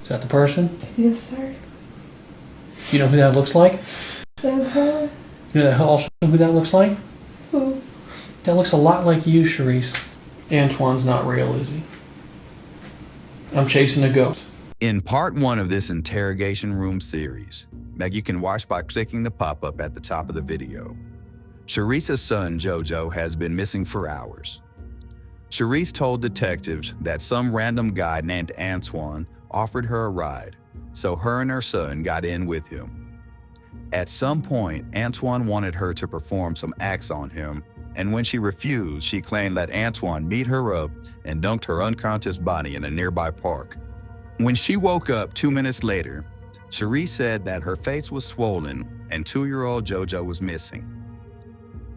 Is that the person? Yes, sir. You know who that looks like? Antoine? You know also who that looks like? Who? That looks a lot like you, Charisse. Antoine's not real, is he? I'm chasing a ghost. In part 1 of this interrogation room series, that you can watch by clicking the pop-up at the top of the video, Charisse's son, JoJo, has been missing for hours. Charisse told detectives that some random guy named Antoine offered her a ride, so her and her son got in with him. At some point, Antoine wanted her to perform some acts on him, and when she refused, she claimed that Antoine beat her up and dunked her unconscious body in a nearby park. When she woke up 2 minutes later, Charisse said that her face was swollen and 2-year-old JoJo was missing.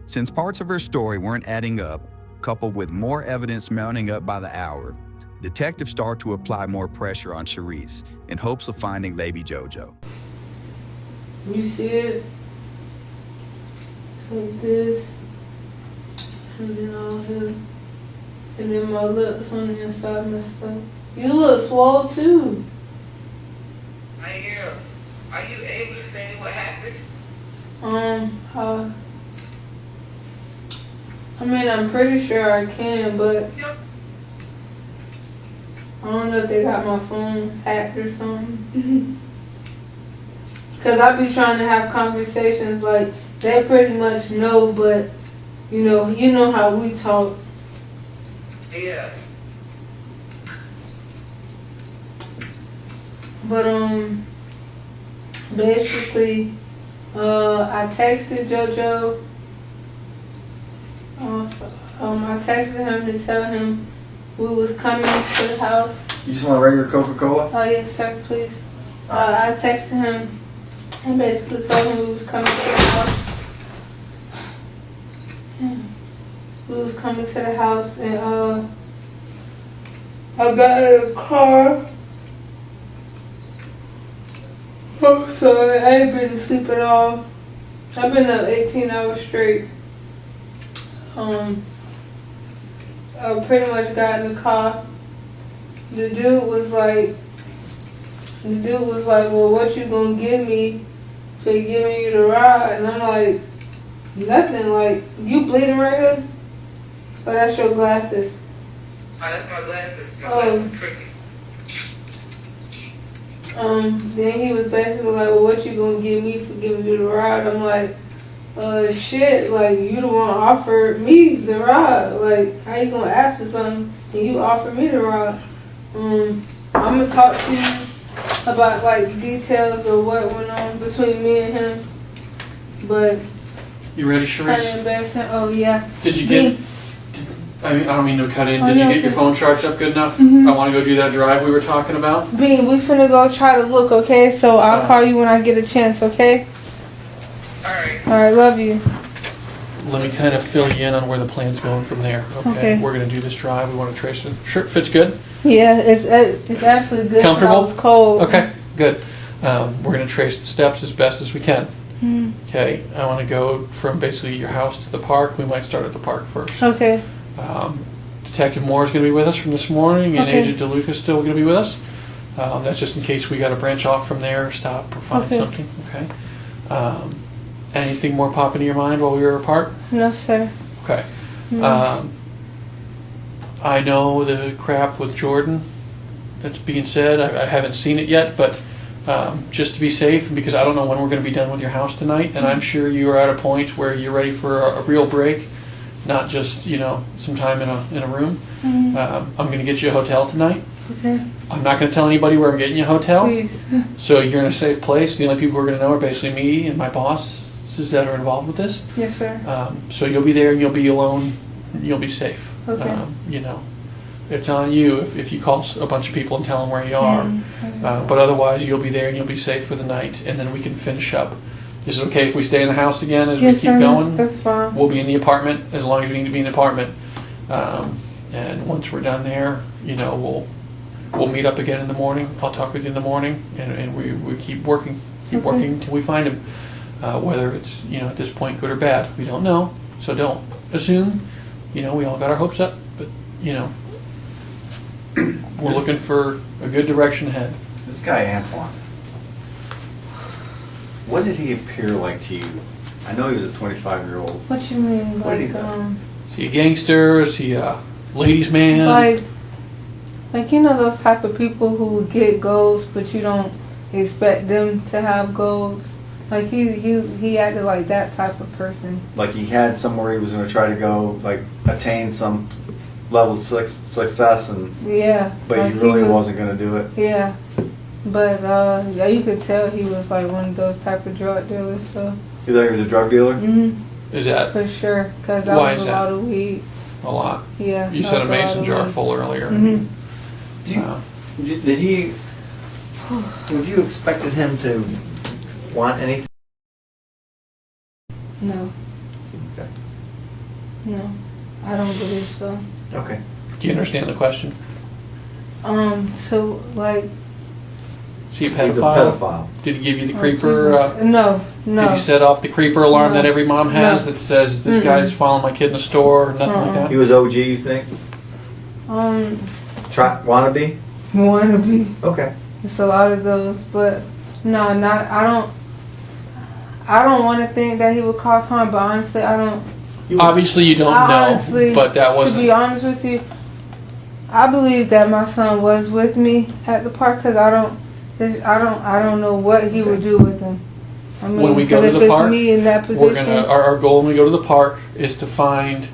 Since parts of her story weren't adding up, coupled with more evidence mounting up by the hour, detectives start to apply more pressure on Charisse in hopes of finding baby JoJo. You see it? It's like this. And then all here. And then my lips on the inside messed up. You look swole too. I am. Are you able to say what happened? I mean, I'm pretty sure I can, but I don't know if they got my phone hacked or something. Cause I be trying to have conversations like they pretty much know, but you know how we talk. Yeah. But basically, I texted JoJo. I texted him to tell him we was coming to the house. You just want a regular Coca-Cola? Oh yes, sir, please. I texted him and basically told him we was coming to the house. We was coming to the house, and I got in a car. Oh, sorry, I ain't been asleep at all. I've been up 18 hours straight. I pretty much got in the car. The dude was like, well, what you gonna give me for giving you the ride? And I'm like, nothing. Like, you bleeding right here? Oh, that's your glasses. Oh, that's my glasses. My glasses are tricky. Then he was basically like, well, what you gonna give me for giving you the ride? I'm like, shit, like, you the one offered me the ride. Like, how you gonna ask for something and you offer me the ride? I'm gonna talk to you about, like, details of what went on between me and him. But You ready, Charisse? kind of embarrassing. Oh, yeah. Did you get... I don't mean to cut in. Oh, Did you no, get your okay. phone charged up good enough? Mhm. I want to go do that drive we were talking about. Bean, we finna go try to look, okay? So I'll call you when I get a chance, okay? Alright. Alright, love you. Let me kind of fill you in on where the plan's going from there. Okay. We're going to do this drive. We want to trace it. Shirt fits good? Yeah, it's actually good. Comfortable? I was cold. Okay, good. We're going to trace the steps as best as we can. Mm. Okay, I want to go from basically your house to the park. We might start at the park first. Okay. Detective Moore is going to be with us from this morning, and Okay. Agent DeLuca is still going to be with us. That's just in case we got to branch off from there, stop, or find Okay. something. Okay. Anything more pop into your mind while we were apart? No, sir. Okay. Mm. I know the crap with Jordan that's being said. I haven't seen it yet, but just to be safe, and because I don't know when we're going to be done with your house tonight, and I'm sure you are at a point where you're ready for a real break, not just some time in a room. Mm. I'm going to get you a hotel tonight. Okay. I'm not going to tell anybody where I'm getting you a hotel. Please. So you're in a safe place. The only people who are going to know are basically me and my bosses that are involved with this. Yes, sir. So you'll be there and you'll be alone. And you'll be safe. Okay. It's on you if you call a bunch of people and tell them where you are. But otherwise, you'll be there and you'll be safe for the night, and then we can finish up. Is it okay if we stay in the house again as Yes, we keep sir. going? That's fine. We'll be in the apartment as long as we need to be in the apartment. And once we're done there, we'll meet up again in the morning. I'll talk with you in the morning, and we keep working working until we find him. Whether it's at this point good or bad, we don't know. So don't assume. We all got our hopes up, but we're looking for a good direction ahead. This guy Antoine, what did he appear like to you? I know he was a 25-year-old. What you mean? What did he Like, do? Is he a gangster? Is he a ladies' man? like you know those type of people who get goals, but you don't expect them to have goals. Like he acted like that type of person. Like he had somewhere he was going to try to go, like attain some level of success, and Yeah. but like he really wasn't going to do it. Yeah. But yeah, you could tell he was like one of those type of drug dealers. So. You think he was a drug dealer? Is that For sure, because that Why was is a that? lot of weed. a lot? Yeah. You that said a was lot mason of jar weed. full earlier. Did he? Would you expected him to want anything? No. Okay. No. I don't believe so. Okay. Do you understand the question? So like. Is he a He's a pedophile? pedophile. Did he give you the Oh, creeper? Jesus. No. Did he set off the creeper alarm No. that every mom has No. that says this guy's following my kid in the store? Nothing like that. He was OG, you think? Wannabe? Wannabe. Okay. It's a lot of those, but no, not. I don't want to think that he would cause harm, but honestly, I don't. Obviously, you don't Honestly, know, but that To wasn't. be honest with you, I believe that my son was with me at the park because I don't know what he would do with him. I mean, When we go 'cause to if the it's park, me in that We're position, gonna. Our goal when we go to the park is to find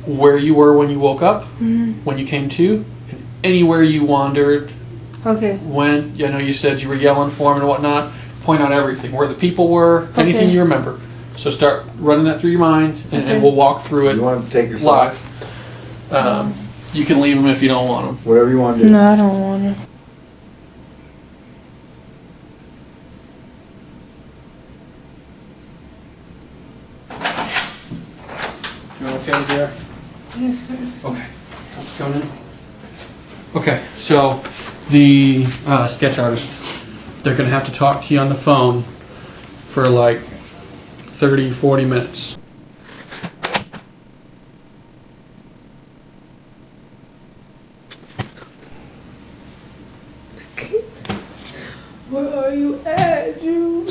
where you were when you woke up, when you came to, and anywhere you wandered. okay, When I know you said you were yelling for him and whatnot. Point out everything, where the people were, anything Okay. you remember. So start running that through your mind, and Okay. we'll walk through it You want to take your socks? live. You can leave them if you don't want them. Whatever you want to do. no, I don't want it. You okay, dear? Yes, sir. Okay. Going in. Okay, so the sketch artist, they're going to have to talk to you on the phone for like 30, 40 minutes. Where are you at, Drew?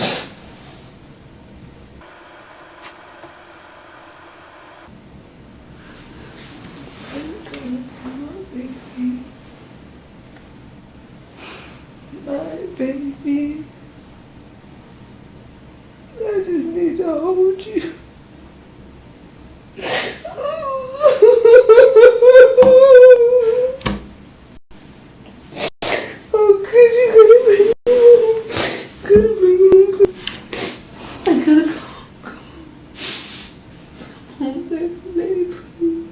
My baby, I just need to hold you. Oh, could you bring me home? Could you bring me home? I gotta go. Home safely, please.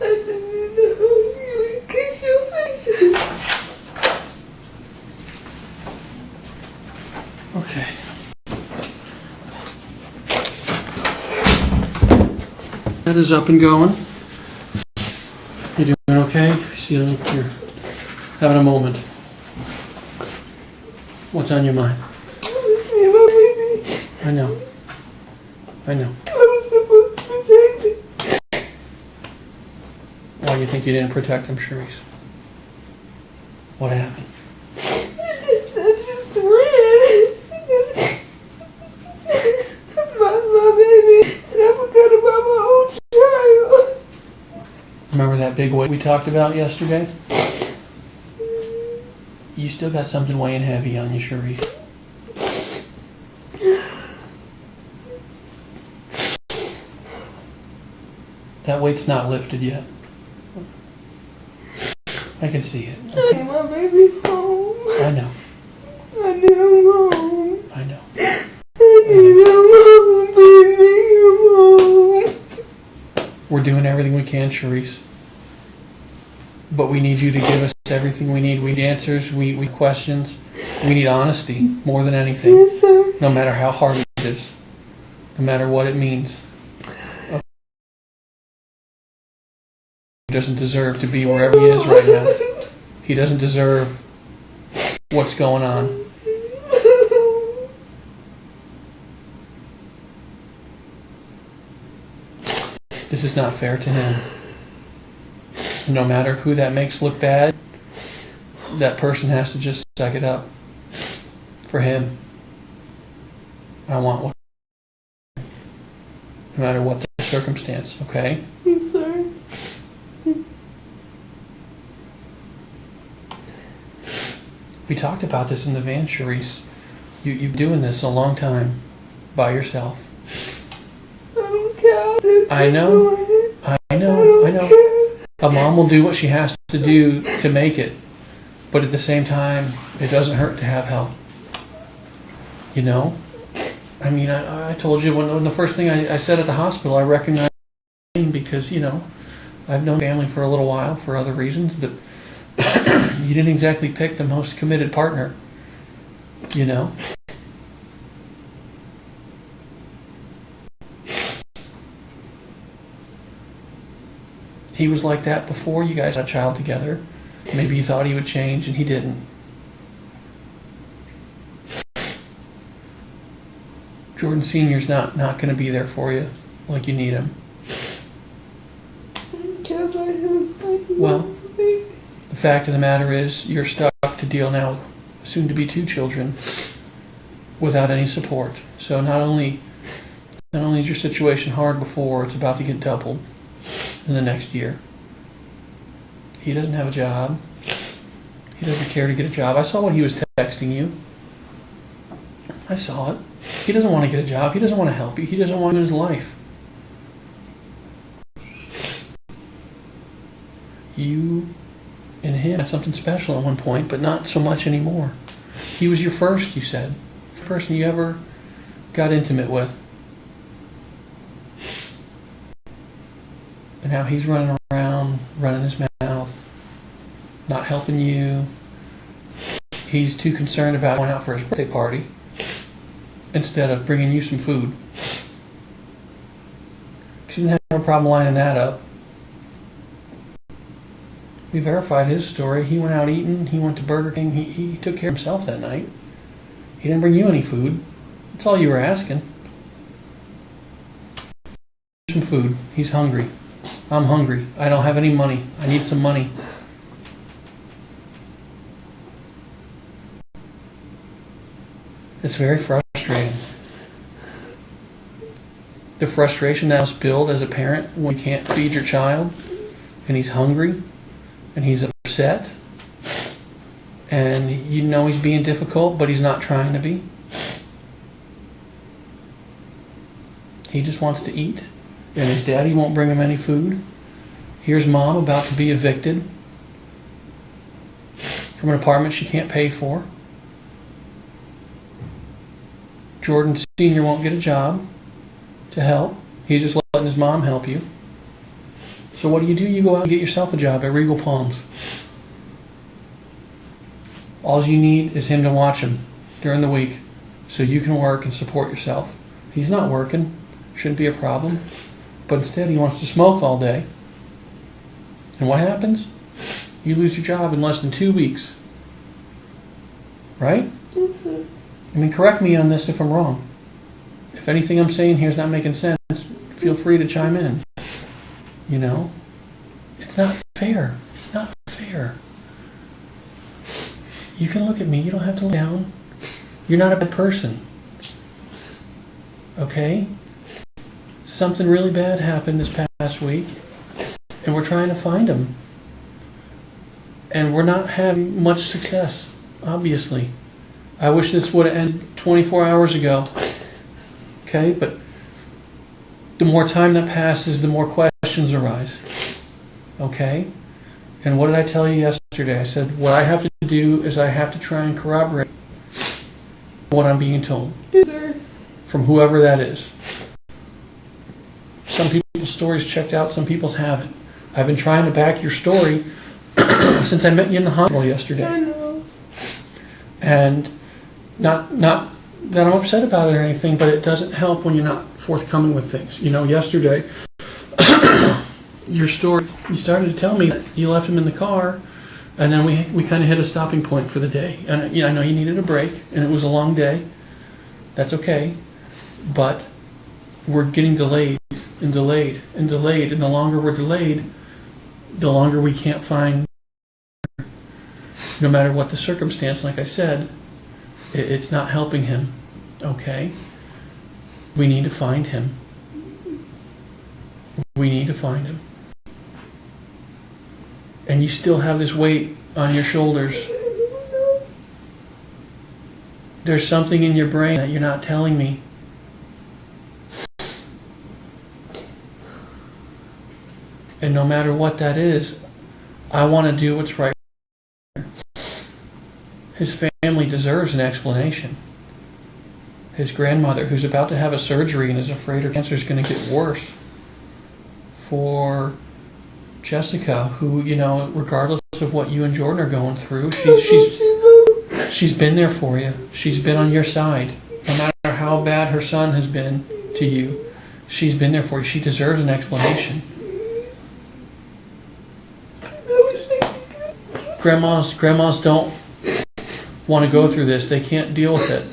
I just need to hold you and kiss your face. Okay. That is up and going. You doing okay? If you see like you're having a moment. What's on your mind? Me and my baby. I know. I know. I was supposed to protect him. Why do you think you didn't protect him, Charisse? What happened? I just ran. Lost my baby, and I forgot about my own child. Remember that big weight we talked about yesterday? You still got something weighing heavy on you, Charisse. That weight's not lifted yet. I can see it. I need my baby home. I know. I need him home. I know. I need him home. Please bring him home. We're doing everything we can, Charisse. But we need you to give us everything we need. We need answers. We need questions. We need honesty more than anything. Yes, sir. No matter how hard it is. No matter what it means. He doesn't deserve to be wherever he is right now. He doesn't deserve what's going on. This is not fair to him. No matter who that makes look bad, that person has to just suck it up. For him, I want what, no matter what the circumstance, okay? I'm sorry. We talked about this in the van, Charisse. You've doing this a long time by yourself. I don't care. I know. I know. A mom will do what she has to do to make it, but at the same time, it doesn't hurt to have help. You know? I mean, I told you when the first thing I said at the hospital, I recognized because, you know, I've known family for a little while for other reasons, but you didn't exactly pick the most committed partner, you know? He was like that before you guys had a child together. Maybe you thought he would change, and he didn't. Jordan Sr.'s not going to be there for you like you need him. Well, the fact of the matter is you're stuck to deal now with soon-to-be 2 children without any support. So not only is your situation hard before, it's about to get doubled in the next year. He doesn't have a job. He doesn't care to get a job. I saw what he was texting you. I saw it. He doesn't want to get a job. He doesn't want to help you. He doesn't want to his life. You and him had something special at one point, but not so much anymore. He was your first, you said. First person you ever got intimate with. And now he's running around, running his mouth, not helping you. He's too concerned about going out for his birthday party instead of bringing you some food. Because he didn't have a problem lining that up. We verified his story. He went out eating. He went to Burger King. He took care of himself that night. He didn't bring you any food. That's all you were asking. Some food. He's hungry. I'm hungry. I don't have any money. I need some money. It's very frustrating. The frustration that must build as a parent when you can't feed your child and he's hungry and he's upset and you know he's being difficult, but he's not trying to be. He just wants to eat, and his daddy won't bring him any food. Here's mom about to be evicted from an apartment she can't pay for. Jordan Sr. won't get a job to help. He's just letting his mom help you. So what do? You go out and get yourself a job at Regal Palms. All you need is him to watch him during the week so you can work and support yourself. He's not working. Shouldn't be a problem. But instead he wants to smoke all day. And what happens? You lose your job in less than 2 weeks. Right? Yes, sir. I mean, correct me on this if I'm wrong. If anything I'm saying here is not making sense, feel free to chime in. You know? It's not fair. It's not fair. You can look at me. You don't have to look down. You're not a bad person. Okay? Something really bad happened this past week, and we're trying to find him. And we're not having much success, obviously. I wish this would have ended 24 hours ago. Okay? But the more time that passes, the more questions arise. Okay? And what did I tell you yesterday? I said, what I have to do is I have to try and corroborate what I'm being told. Yes, sir. From whoever that is. Some people's stories checked out, some people's haven't. I've been trying to back your story since I met you in the hospital yesterday. I know. And not that I'm upset about it or anything, but it doesn't help when you're not forthcoming with things. You know, yesterday, your story, you started to tell me that you left him in the car, and then we kind of hit a stopping point for the day. And you know, I know you needed a break, and it was a long day. That's okay. But we're getting delayed and delayed and delayed, and the longer we're delayed, the longer we can't find, no matter what the circumstance, like I said, it's not helping him, okay? We need to find him. We need to find him. And you still have this weight on your shoulders. There's something in your brain that you're not telling me. And no matter what that is, I want to do what's right. His family deserves an explanation. His grandmother, who's about to have a surgery and is afraid her cancer is going to get worse. For Jessica, who, you know, regardless of what you and Jordan are going through, she's been there for you. She's been on your side. No matter how bad her son has been to you, she's been there for you. She deserves an explanation. Grandmas don't want to go through this. They can't deal with it.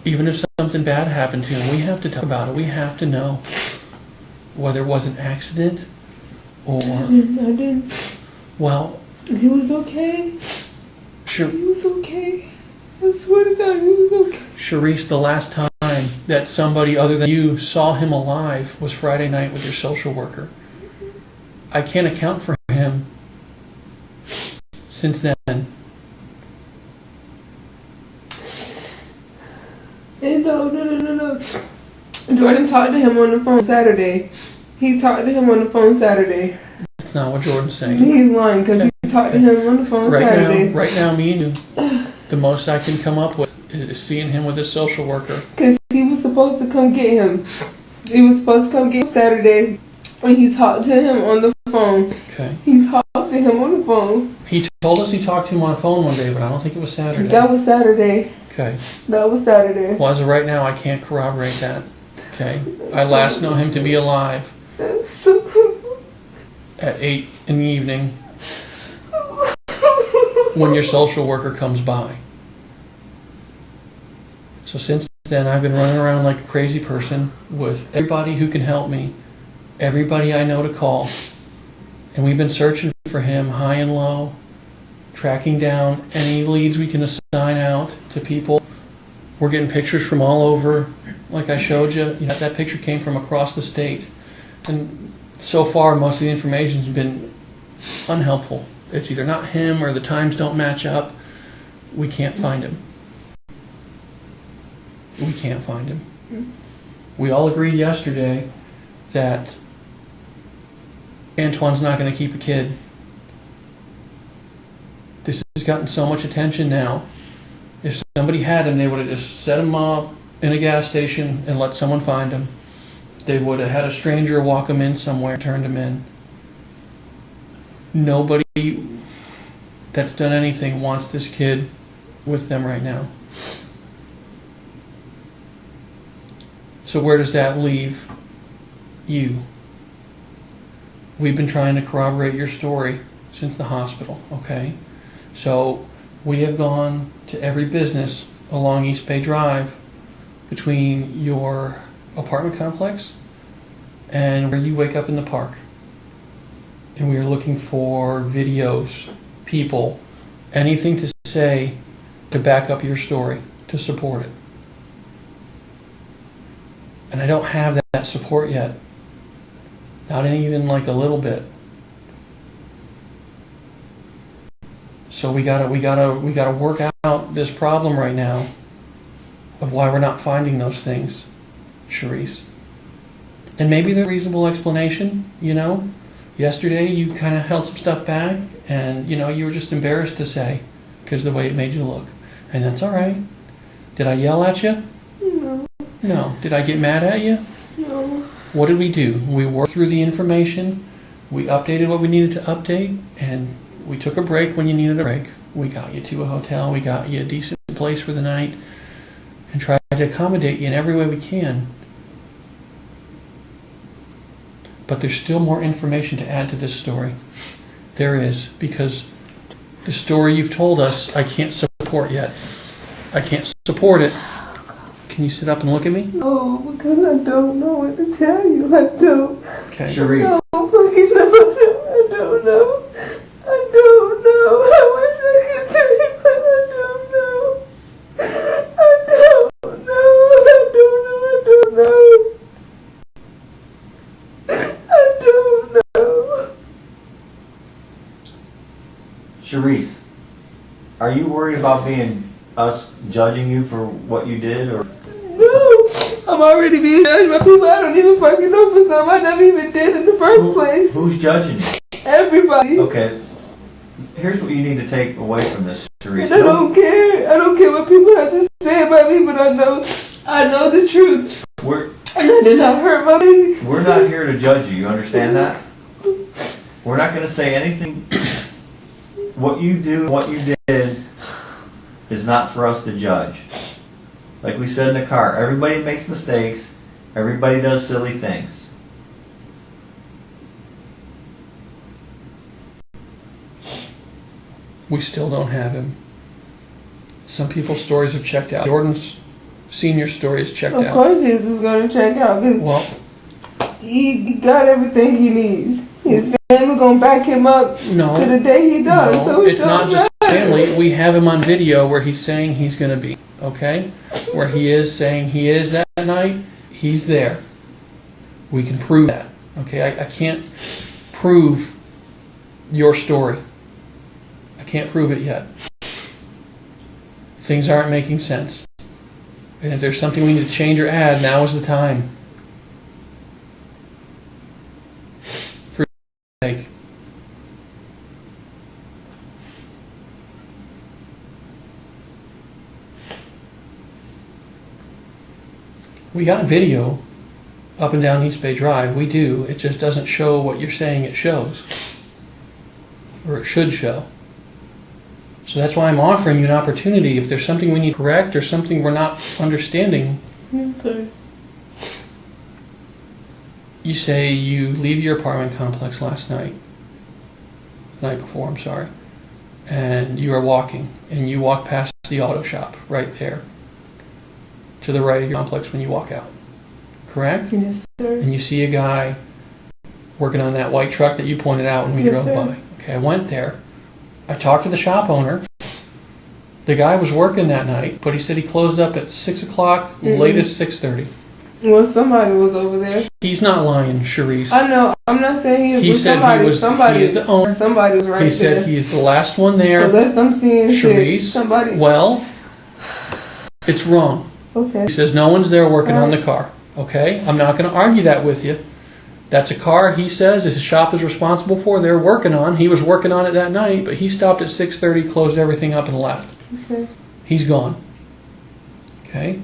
Even if something bad happened to him, we have to talk about it. We have to know whether it was an accident or... I didn't. Well... He was okay. Sure. He was okay. I swear to God, he was okay. Charisse, the last time that somebody other than you saw him alive was Friday night with your social worker. I can't account for him since then. And no. Jordan talked to him on the phone Saturday. He talked to him on the phone Saturday. That's not what Jordan's saying. He's lying because he talked to him on the phone Saturday. Right now, me and you, the most I can come up with is seeing him with his social worker. Because he was supposed to come get him. He was supposed to come get him Saturday. And he talked to him on the phone. Okay. He talked to him on the phone. He told us he talked to him on the phone one day, but I don't think it was Saturday. That was Saturday. Okay. That was Saturday. Well, as of right now, I can't corroborate that. Okay. I last know him to be alive at 8 in the evening when your social worker comes by. So since then, I've been running around like a crazy person with everybody who can help me, everybody I know to call, and we've been searching for him high and low, tracking down any leads we can assign out to people. We're getting pictures from all over, like I showed you. You know, that picture came from across the state, and so far most of the information's been unhelpful. It's either not him or the times don't match up. We can't find him. We can't find him. We all agreed yesterday that Antoine's not going to keep a kid. This has gotten so much attention now. If somebody had him, they would have just set him up in a gas station and let someone find him. They would have had a stranger walk him in somewhere, turned him in. Nobody that's done anything wants this kid with them right now. So where does that leave you? We've been trying to corroborate your story since the hospital, okay? So we have gone to every business along East Bay Drive between your apartment complex and where you wake up in the park. And we are looking for videos, people, anything to say to back up your story, to support it. And I don't have that support yet. Not even like a little bit. So we gotta work out this problem right now of why we're not finding those things, Charisse. And maybe there's a reasonable explanation, you know. Yesterday you kind of held some stuff back and, you know, you were just embarrassed to say because of the way it made you look. And that's all right. Did I yell at you? No. No. Did I get mad at you? No. What did we do? We worked through the information, we updated what we needed to update, and we took a break when you needed a break. We got you to a hotel, we got you a decent place for the night, and tried to accommodate you in every way we can. But there's still more information to add to this story. There is, because the story you've told us, I can't support yet. I can't support it Can you sit up and look at me? No, because I don't know what to tell you. I don't. Okay. Charisse. No, fucking no, I don't know. I don't know. I wish I could tell you, but I don't know. I don't know. I don't know. Charisse, are you worried about us judging you for what you did, or? No, I'm already being judged by people I don't even fucking know for something I never even did in the first place. Who's judging you? Everybody. Okay. Here's what you need to take away from this, Charisse. And I don't care. I don't care what people have to say about me, but I know the truth. And I did not hurt my baby. We're not here to judge you. You understand that? We're not going to say anything. What you do, what you did, is not for us to judge. Like we said in the car, everybody makes mistakes. Everybody does silly things. We still don't have him. Some people's stories have checked out. Jordan's senior story is checked out. Of course his is going to check out because he got everything he needs. His family going to back him up to the day he does. No, so it's not just family. We have him on video where he's saying he's going to be, okay? Where he is saying he is that night, he's there. We can prove that, okay? I can't prove your story. I can't prove it yet. Things aren't making sense. And if there's something we need to change or add, now is the time. For sake. We got video up and down East Bay Drive. We do. It just doesn't show what you're saying it shows. Or it should show. So that's why I'm offering you an opportunity. If there's something we need to correct or something we're not understanding, you say you leave your apartment complex last night. The night before, I'm sorry. And you are walking. And you walk past the auto shop right there. To the right of your complex when you walk out. Correct? Yes, sir. And you see a guy working on that white truck that you pointed out when we drove by. Okay, I went there. I talked to the shop owner. The guy was working that night, but he said he closed up at 6 o'clock, latest 6:30. Well, somebody was over there. He's not lying, Charisse. I know. I'm not saying he said somebody he's the owner. Somebody was right there. He said he's the last one there. Unless I'm seeing Charisse, somebody. well, it's wrong. Okay. He says no one's there working on the car. Okay? I'm not going to argue that with you. That's a car he says his shop is responsible for. They're working on. He was working on it that night, but he stopped at 6:30, closed everything up, and left. Okay. He's gone. Okay?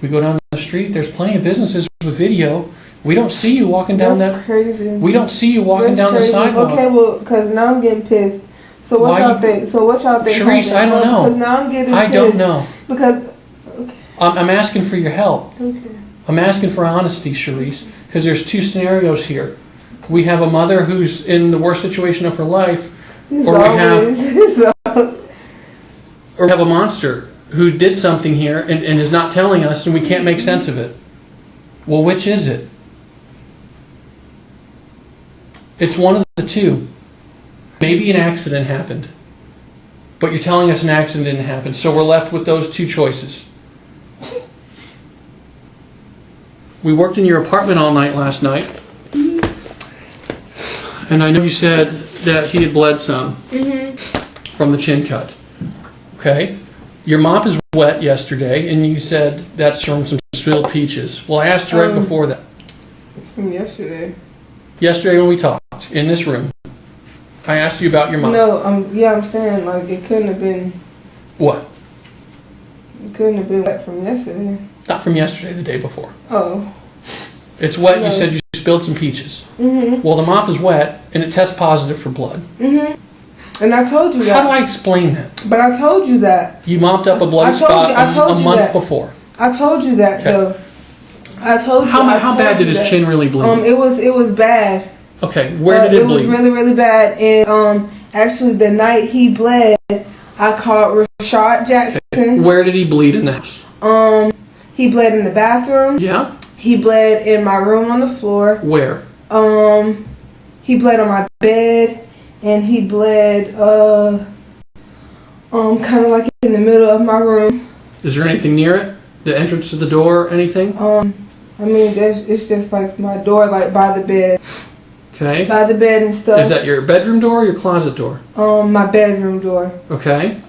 We go down the street. There's plenty of businesses with video. We don't see you walking down That's crazy. We don't see you walking That's down crazy. the sidewalk. Okay, well, because now I'm getting pissed. So what y'all think? Charisse, I don't know. Because now I'm getting pissed. I don't know. Because... I'm asking for your help. Okay. I'm asking for honesty, Charisse, because there's two scenarios here. We have a mother who's in the worst situation of her life, or we have a monster who did something here and is not telling us, and we can't make sense of it. Well, which is it? It's one of the two. Maybe an accident happened, but you're telling us an accident didn't happen, so we're left with those two choices. We worked in your apartment all night last night, and I know you said that he had bled some from the chin cut. Okay? Your mop is wet yesterday, and you said that's from some spilled peaches. Well, I asked you right before that. From yesterday. Yesterday when we talked, in this room, I asked you about your mop. No, I'm saying, like, it couldn't have been... What? It couldn't have been wet from yesterday. Not from yesterday, the day before. Oh. It's wet, you said you spilled some peaches. Well, the mop is wet, and it tests positive for blood. And I told you that. How do I explain that? But I told you that. You mopped up a bloody spot a month before. I told you that, though. I told you. How bad did his chin really bleed? It was bad. Okay, where did it bleed? It was really, really bad. And actually, the night he bled, I called Rashad Jackson. Okay. Where did he bleed in the house? He bled in the bathroom. Yeah? He bled in my room on the floor. Where? He bled on my bed, and he bled kind of like in the middle of my room. Is there anything near it? The entrance to the door, anything? I mean, it's just like my door, like by the bed. Okay. By the bed and stuff. Is that your bedroom door or your closet door? My bedroom door. Okay.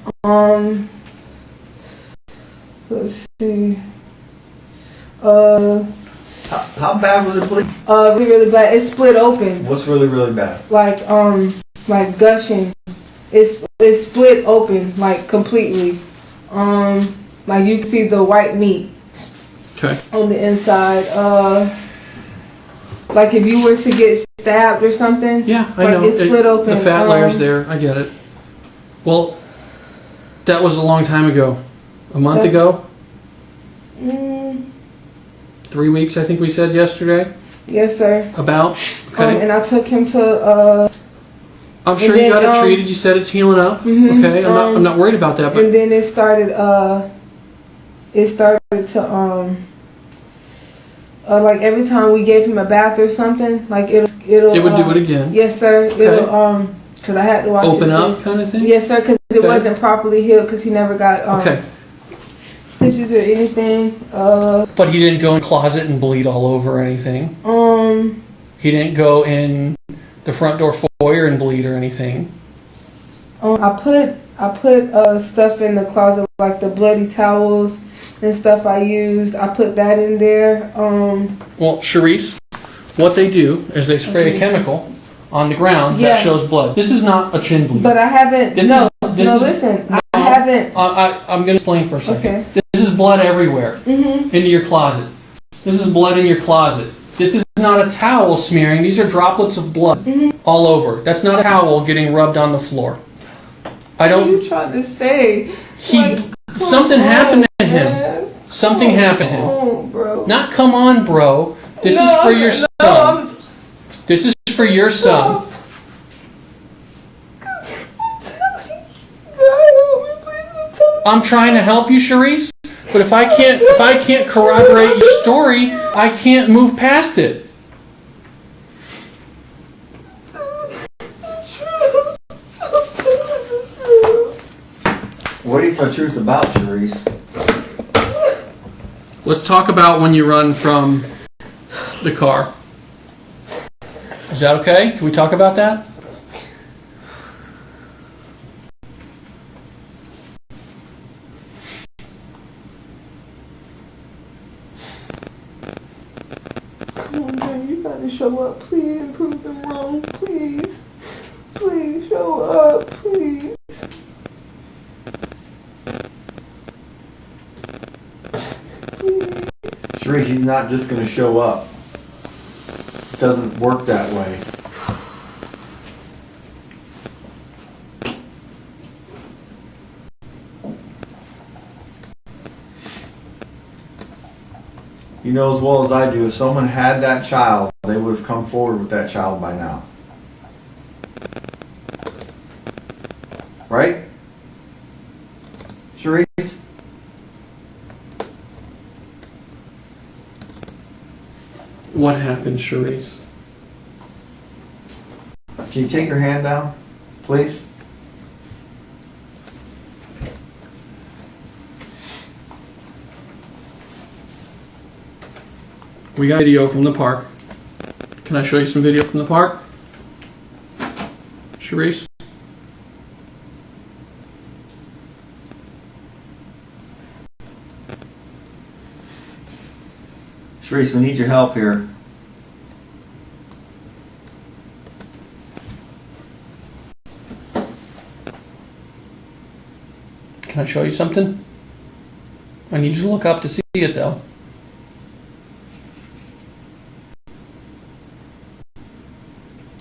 Let's see. How bad was it bleeding? Really, really bad. It split open. What's really, really bad? Like gushing. It split open, like completely. Like you can see the white meat. Okay. On the inside. Like if you were to get stabbed or something. Yeah, I like know. It split open. The fat layer's there. I get it. Well, that was a long time ago. A month ago? 3 weeks, I think we said yesterday? Yes, sir. About? Okay. And I took him to... I'm sure you got it treated. You said it's healing up. Mm-hmm, okay, I'm not worried about that. But and then it started to... like every time we gave him a bath or something, like it would do it again. Yes, sir. Okay. It'll because I had to wash open his up face. kind of thing. Yes, sir. Because it wasn't properly healed because he never got stitches or anything. But he didn't go in the closet and bleed all over or anything. He didn't go in the front door foyer and bleed or anything. I put stuff in the closet like the bloody towels and stuff I used. I put that in there. Well, Charisse, what they do is they spray a chemical on the ground that shows blood. This is not a chin bleed. But I haven't. Listen. I haven't. I'm going to explain for a second. Okay. This is blood everywhere into your closet. This is blood in your closet. This is not a towel smearing. These are droplets of blood all over. That's not a towel getting rubbed on the floor. I don't. What are you trying to say? Something happened to him. Something happened to him. On, bro. Not come on, bro. This is for your son. This is for your son. I'm trying to help you, Charisse, but if I can't corroborate your story, I can't move past it. What are you telling the truth about, Charisse? Let's talk about when you run from the car. Is that okay? Can we talk about that? Come on, man, you gotta show up, please, and prove them wrong, please. Please show up, please. Charisse, he's not just going to show up. It doesn't work that way. You know as well as I do, if someone had that child, they would have come forward with that child by now. Right? Charisse? What happened, Charisse? Can you take your hand down, please? We got video from the park. Can I show you some video from the park? Charisse? Charisse, we need your help here. Can I show you something? I need you to look up to see it, though.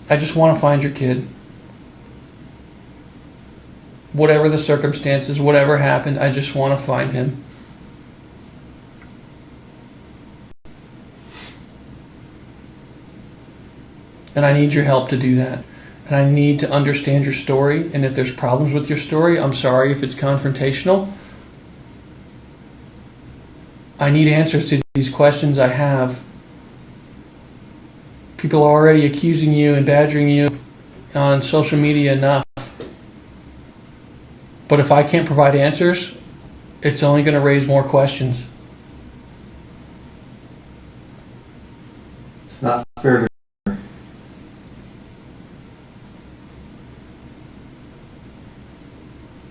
I just want to find your kid. Whatever the circumstances, whatever happened, I just want to find him. And I need your help to do that. And I need to understand your story. And if there's problems with your story, I'm sorry if it's confrontational. I need answers to these questions I have. People are already accusing you and badgering you on social media enough. But if I can't provide answers, it's only going to raise more questions. It's not fair to her.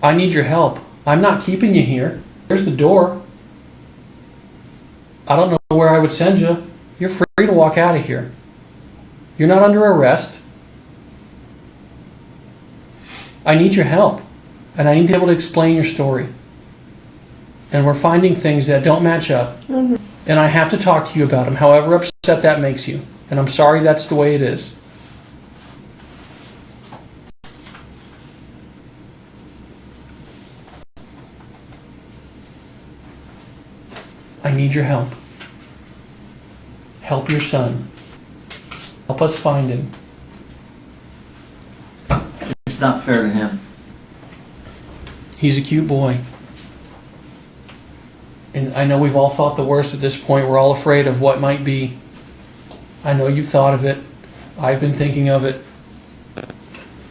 I need your help. I'm not keeping you here. There's the door. I don't know where I would send you. You're free to walk out of here. You're not under arrest. I need your help. And I need to be able to explain your story. And we're finding things that don't match up. Mm-hmm. And I have to talk to you about them, however upset that makes you. And I'm sorry that's the way it is. I need your help. Help your son. Help us find him. It's not fair to him. He's a cute boy. And I know we've all thought the worst at this point. We're all afraid of what might be. I know you've thought of it. I've been thinking of it.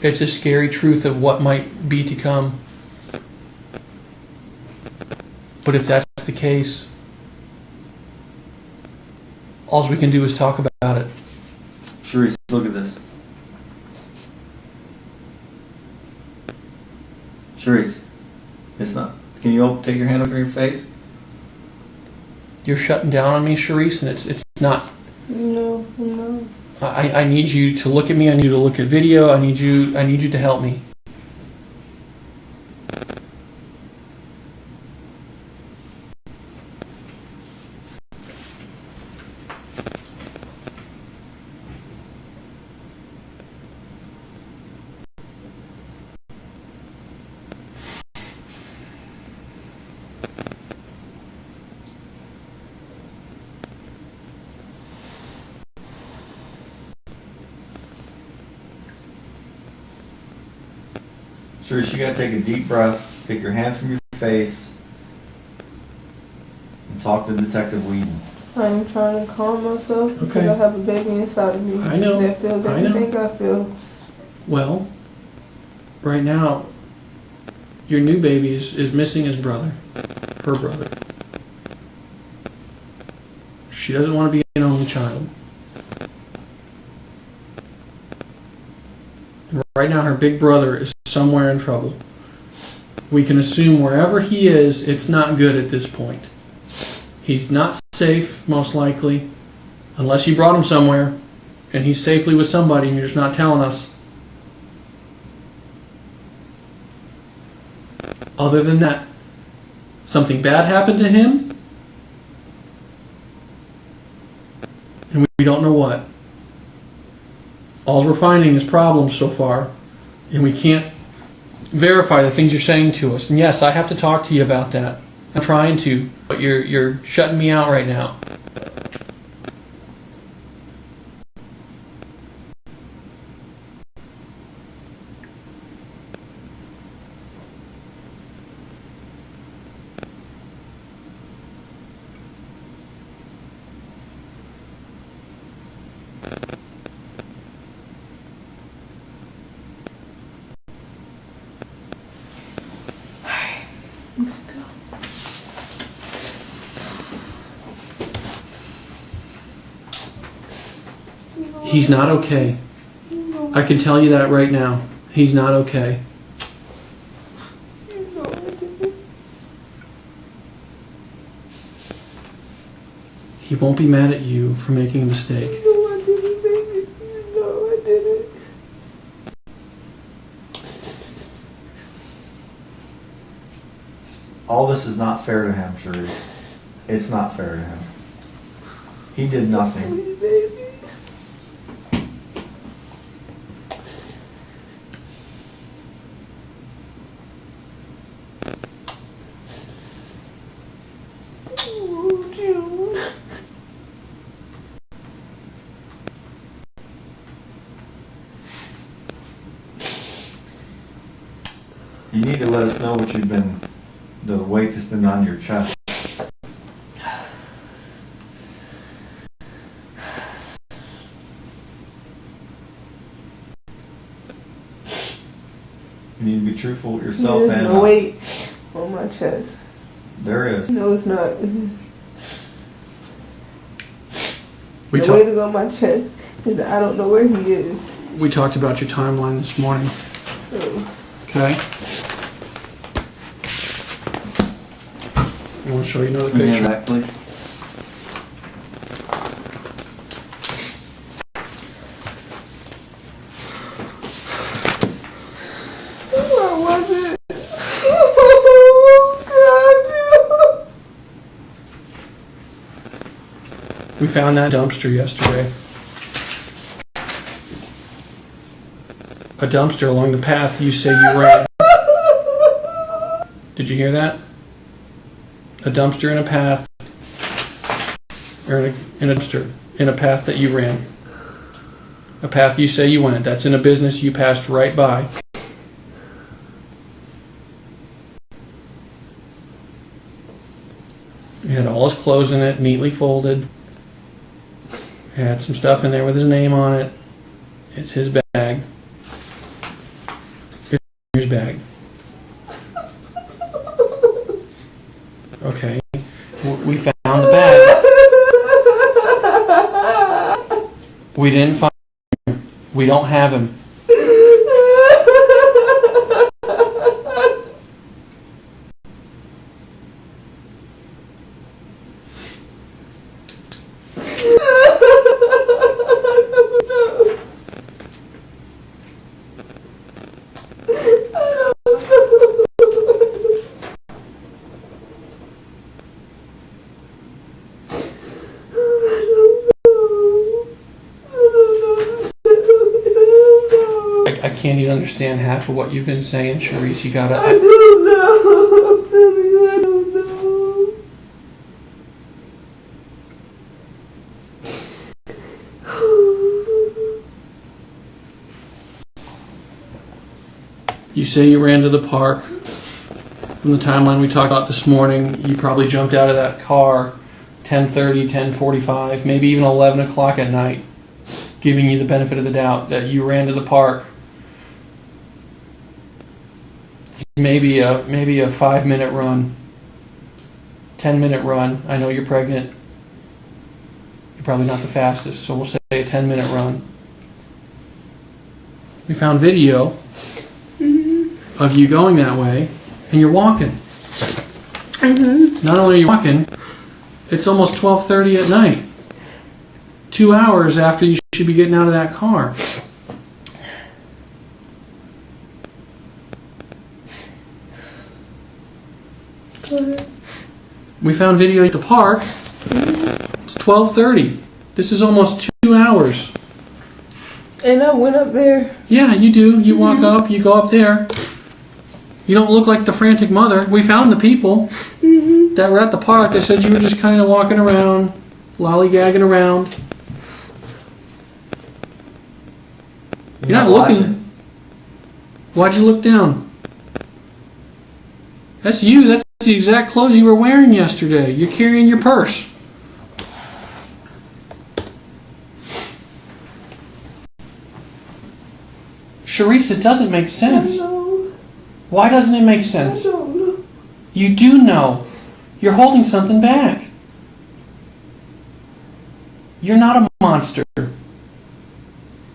It's a scary truth of what might be to come. But if that's the case, all we can do is talk about it. Charisse, look at this. Charisse, it's not. Can you take your hand over your face? You're shutting down on me, Charisse, and it's not. No, no. I need you to look at me. I need you to look at video. I need you to help me. Charisse, you gotta take a deep breath, take your hand from your face, and talk to Detective Whedon. I'm trying to calm myself because Okay. I have a baby inside of me I know. that feels I know. everything I feel. Well, right now, your new baby is missing his brother, her brother. She doesn't want to be an only child. And right now, her big brother is somewhere in trouble. We can assume wherever he is, it's not good at this point. He's not safe, most likely, unless you brought him somewhere, and he's safely with somebody, and you're just not telling us. Other than that, something bad happened to him, and we don't know what. All we're finding is problems so far, and we can't verify the things you're saying to us. And yes, I have to talk to you about that. I'm trying to, but you're shutting me out right now. He's not okay. I can tell you that right now. He's not okay. He won't be mad at you for making a mistake. No, I didn't, baby. No, I didn't. All this is not fair to him, Charisse. It's not fair to him. He did nothing. Sweet baby. Oh, June. You need to let us know what you've been, the weight that's been on your chest. truthful with yourself There's and no weight on my chest. There is. No, it's not. We The weight is on my chest is that I don't know where he is. We talked about your timeline this morning. So. Okay. I want to show you another Can you picture. hand that, please? Where was it? Oh, God. We found that dumpster yesterday. A dumpster along the path you say you ran. Did you hear that? A dumpster in a path, or in a dumpster, in a path that you ran. A path you say you went. That's in a business you passed right by. It had all his clothes in it, neatly folded. It had some stuff in there with his name on it. It's his bag. His bag. Okay. We found the bag. We didn't find him. We don't have him. I can't even understand half of what you've been saying, Charisse. You gotta. I don't know. I'm telling you, I don't know. You say you ran to the park. From the timeline we talked about this morning, you probably jumped out of that car 10:30, 10:45, maybe even 11 o'clock at night, giving you the benefit of the doubt that you ran to the park. It's maybe a 5-minute run, 10-minute run. I know you're pregnant. You're probably not the fastest, so we'll say a 10-minute run. We found video of you going that way, and you're walking. Not only are you walking, it's almost 12:30 at night. 2 hours after you should be getting out of that car. We found video at the park. It's 12:30. This is almost 2 hours. And I went up there. Yeah, you do. You walk up, you go up there. You don't look like the frantic mother. We found the people that were at the park. They said you were just kind of walking around, lollygagging around. You're not looking. Why'd you look down? That's you. That's the exact clothes you were wearing yesterday. You're carrying your purse. Charisse, it doesn't make sense. Why doesn't it make sense? I don't know. You do know. You're holding something back. You're not a monster.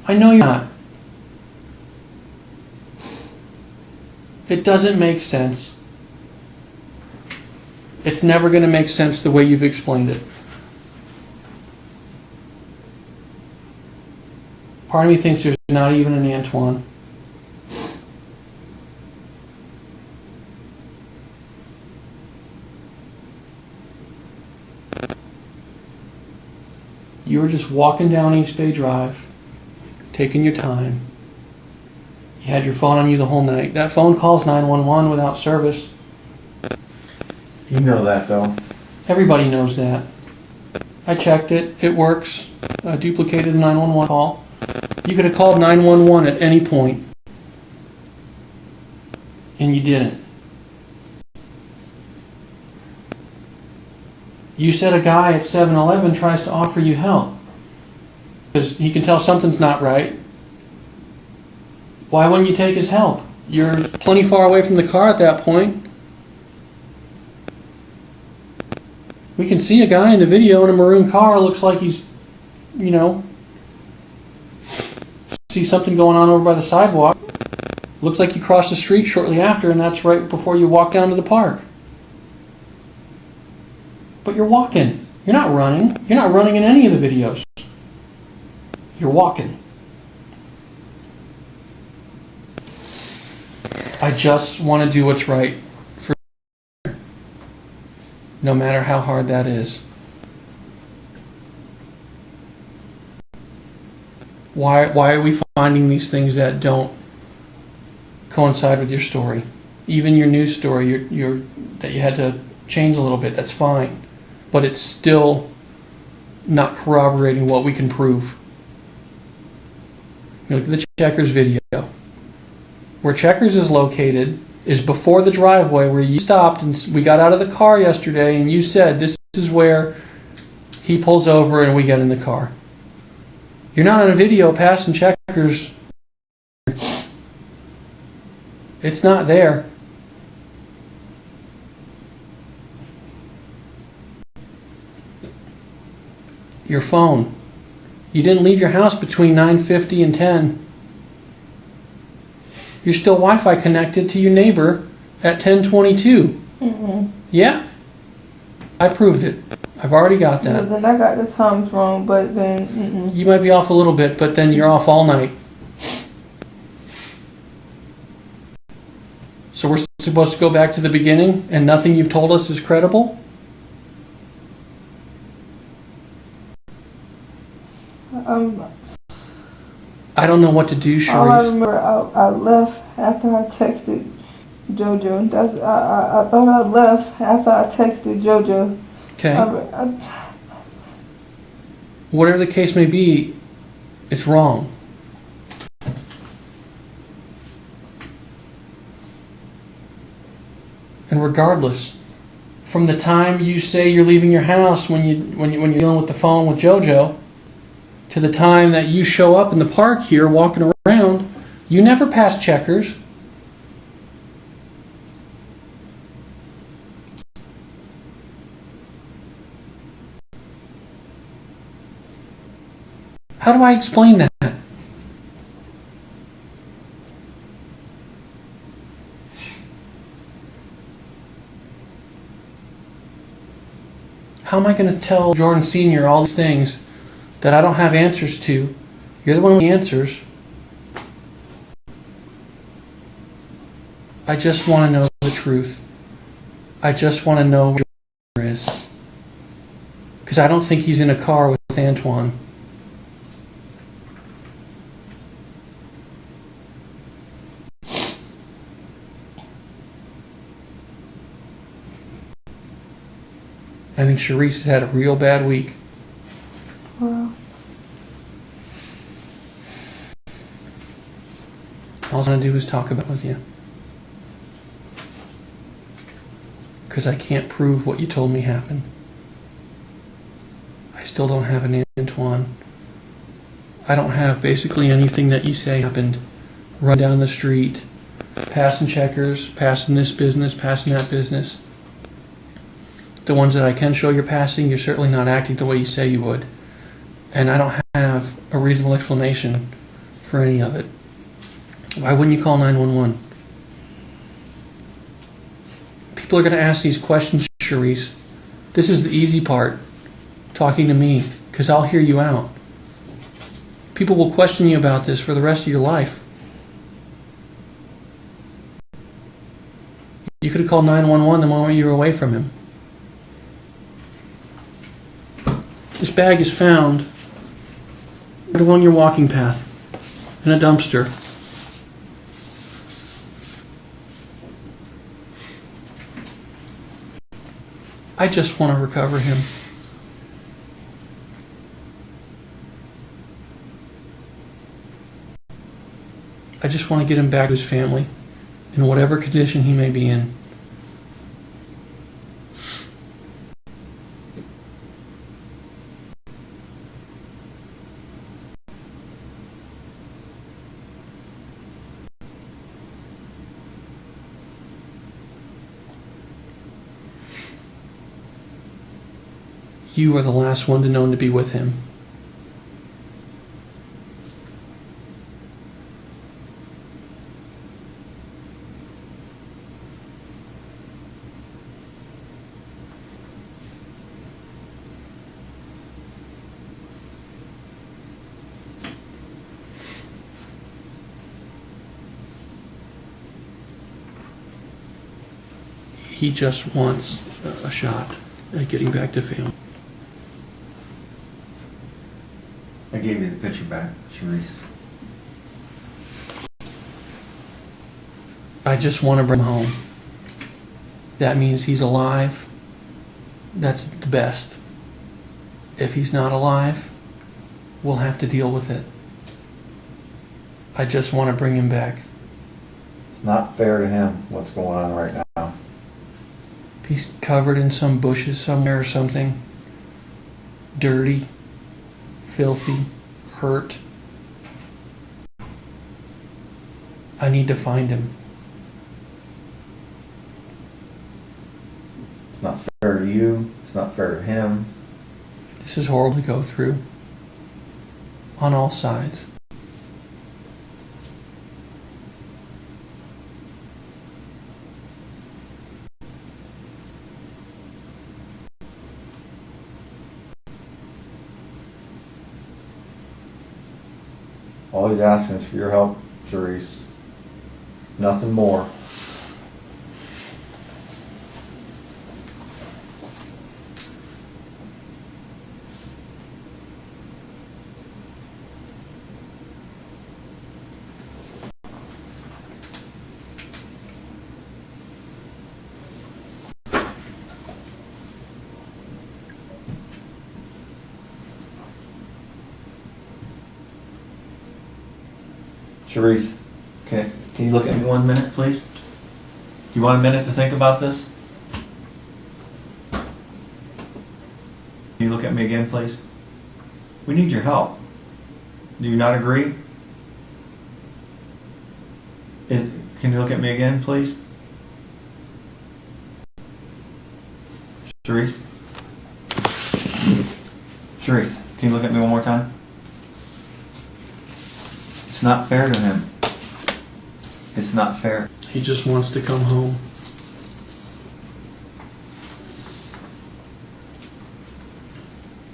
I know you're not. It doesn't make sense. It's never going to make sense the way you've explained it. Part of me thinks there's not even an Antoine. You were just walking down East Bay Drive, taking your time. You had your phone on you the whole night. That phone calls 911 without service. You know that, though. Everybody knows that. I checked it. It works. I duplicated the 911 call. You could have called 911 at any point. And you didn't. You said a guy at 7-Eleven tries to offer you help. Because he can tell something's not right. Why wouldn't you take his help? You're plenty far away from the car at that point. We can see a guy in the video in a maroon car. Looks like he's, see something going on over by the sidewalk. Looks like you crossed the street shortly after, and that's right before you walk down to the park. But you're walking. You're not running. You're not running in any of the videos. You're walking. I just want to do what's right for you, no matter how hard that is. Why are we finding these things that don't coincide with your story? Even your news story, that you had to change a little bit, that's fine. But it's still not corroborating what we can prove. Look at the Checkers video. Where Checkers is located is before the driveway where you stopped and we got out of the car yesterday and you said this is where he pulls over and we get in the car. You're not on a video passing Checkers. It's not there. Your phone. You didn't leave your house between 9:50 and 10. You're still Wi-Fi connected to your neighbor at 10:22. Yeah? I proved it. I've already got that. Well, then I got the times wrong, but then... You might be off a little bit, but then you're off all night. So we're supposed to go back to the beginning and nothing you've told us is credible? I don't know what to do, Charisse. All I remember, I left after I texted JoJo. I thought I left after I texted JoJo. Okay. Whatever the case may be, it's wrong. And regardless, from the time you say you're leaving your house when you're dealing with the phone with JoJo, to the time that you show up in the park here walking around, you never pass Checkers. How do I explain that? How am I going to tell Jordan Sr. all these things that I don't have answers to? You're the one with the answers. I just want to know the truth. I just want to know where Jordan is. Because I don't think he's in a car with Antoine. I think Charisse has had a real bad week. Wow. All I want to do is talk about it with you. Because I can't prove what you told me happened. I still don't have an Antoine. I don't have basically anything that you say happened. Run down the street, passing Checkers, passing this business, passing that business. The ones that I can show you're passing, you're certainly not acting the way you say you would. And I don't have a reasonable explanation for any of it. Why wouldn't you call 911? People are going to ask these questions, Charisse. This is the easy part, talking to me, because I'll hear you out. People will question you about this for the rest of your life. You could have called 911 the moment you were away from him. This bag is found along your walking path in a dumpster. I just want to recover him. I just want to get him back to his family in whatever condition he may be in. You are the last one to know to be with him. He just wants a shot at getting back to family. I gave you the picture back, Charisse. I just want to bring him home. That means he's alive. That's the best. If he's not alive, we'll have to deal with it. I just want to bring him back. It's not fair to him what's going on right now. If he's covered in some bushes somewhere or something, dirty, filthy, hurt, I need to find him. It's not fair to you. It's not fair to him. This is horrible to go through on all sides. All he's asking is for your help, Charisse. Nothing more. Charisse, can you look at me 1 minute, please? Do you want a minute to think about this? Can you look at me again, please? We need your help. Do you not agree? Can you look at me again, please? Charisse? Charisse, can you look at me one more time? It's not fair to him. It's not fair. He just wants to come home.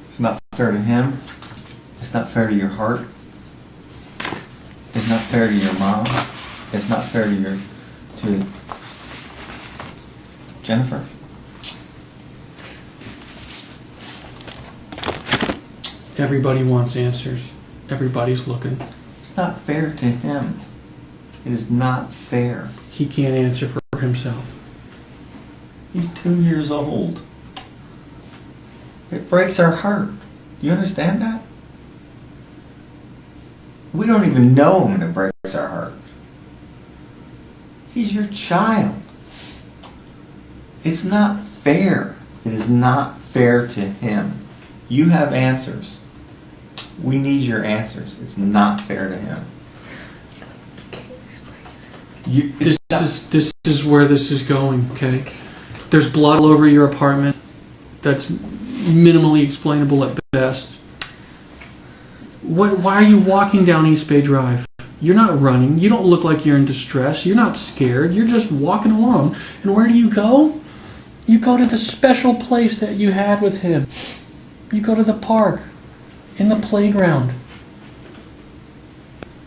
It's not fair to him. It's not fair to your heart. It's not fair to your mom. It's not fair to Jennifer. Everybody wants answers. Everybody's looking. It's not fair to him. It is not fair. He can't answer for himself. He's 2 years old. It breaks our heart. Do you understand that? We don't even know him and it breaks our heart. He's your child. It's not fair. It is not fair to him. You have answers. We need your answers. It's not fair to him. This is where this is going, okay? There's blood all over your apartment. That's minimally explainable at best. Why are you walking down East Bay Drive? You're not running. You don't look like you're in distress. You're not scared. You're just walking along. And where do you go? You go to the special place that you had with him. You go to the park, in the playground.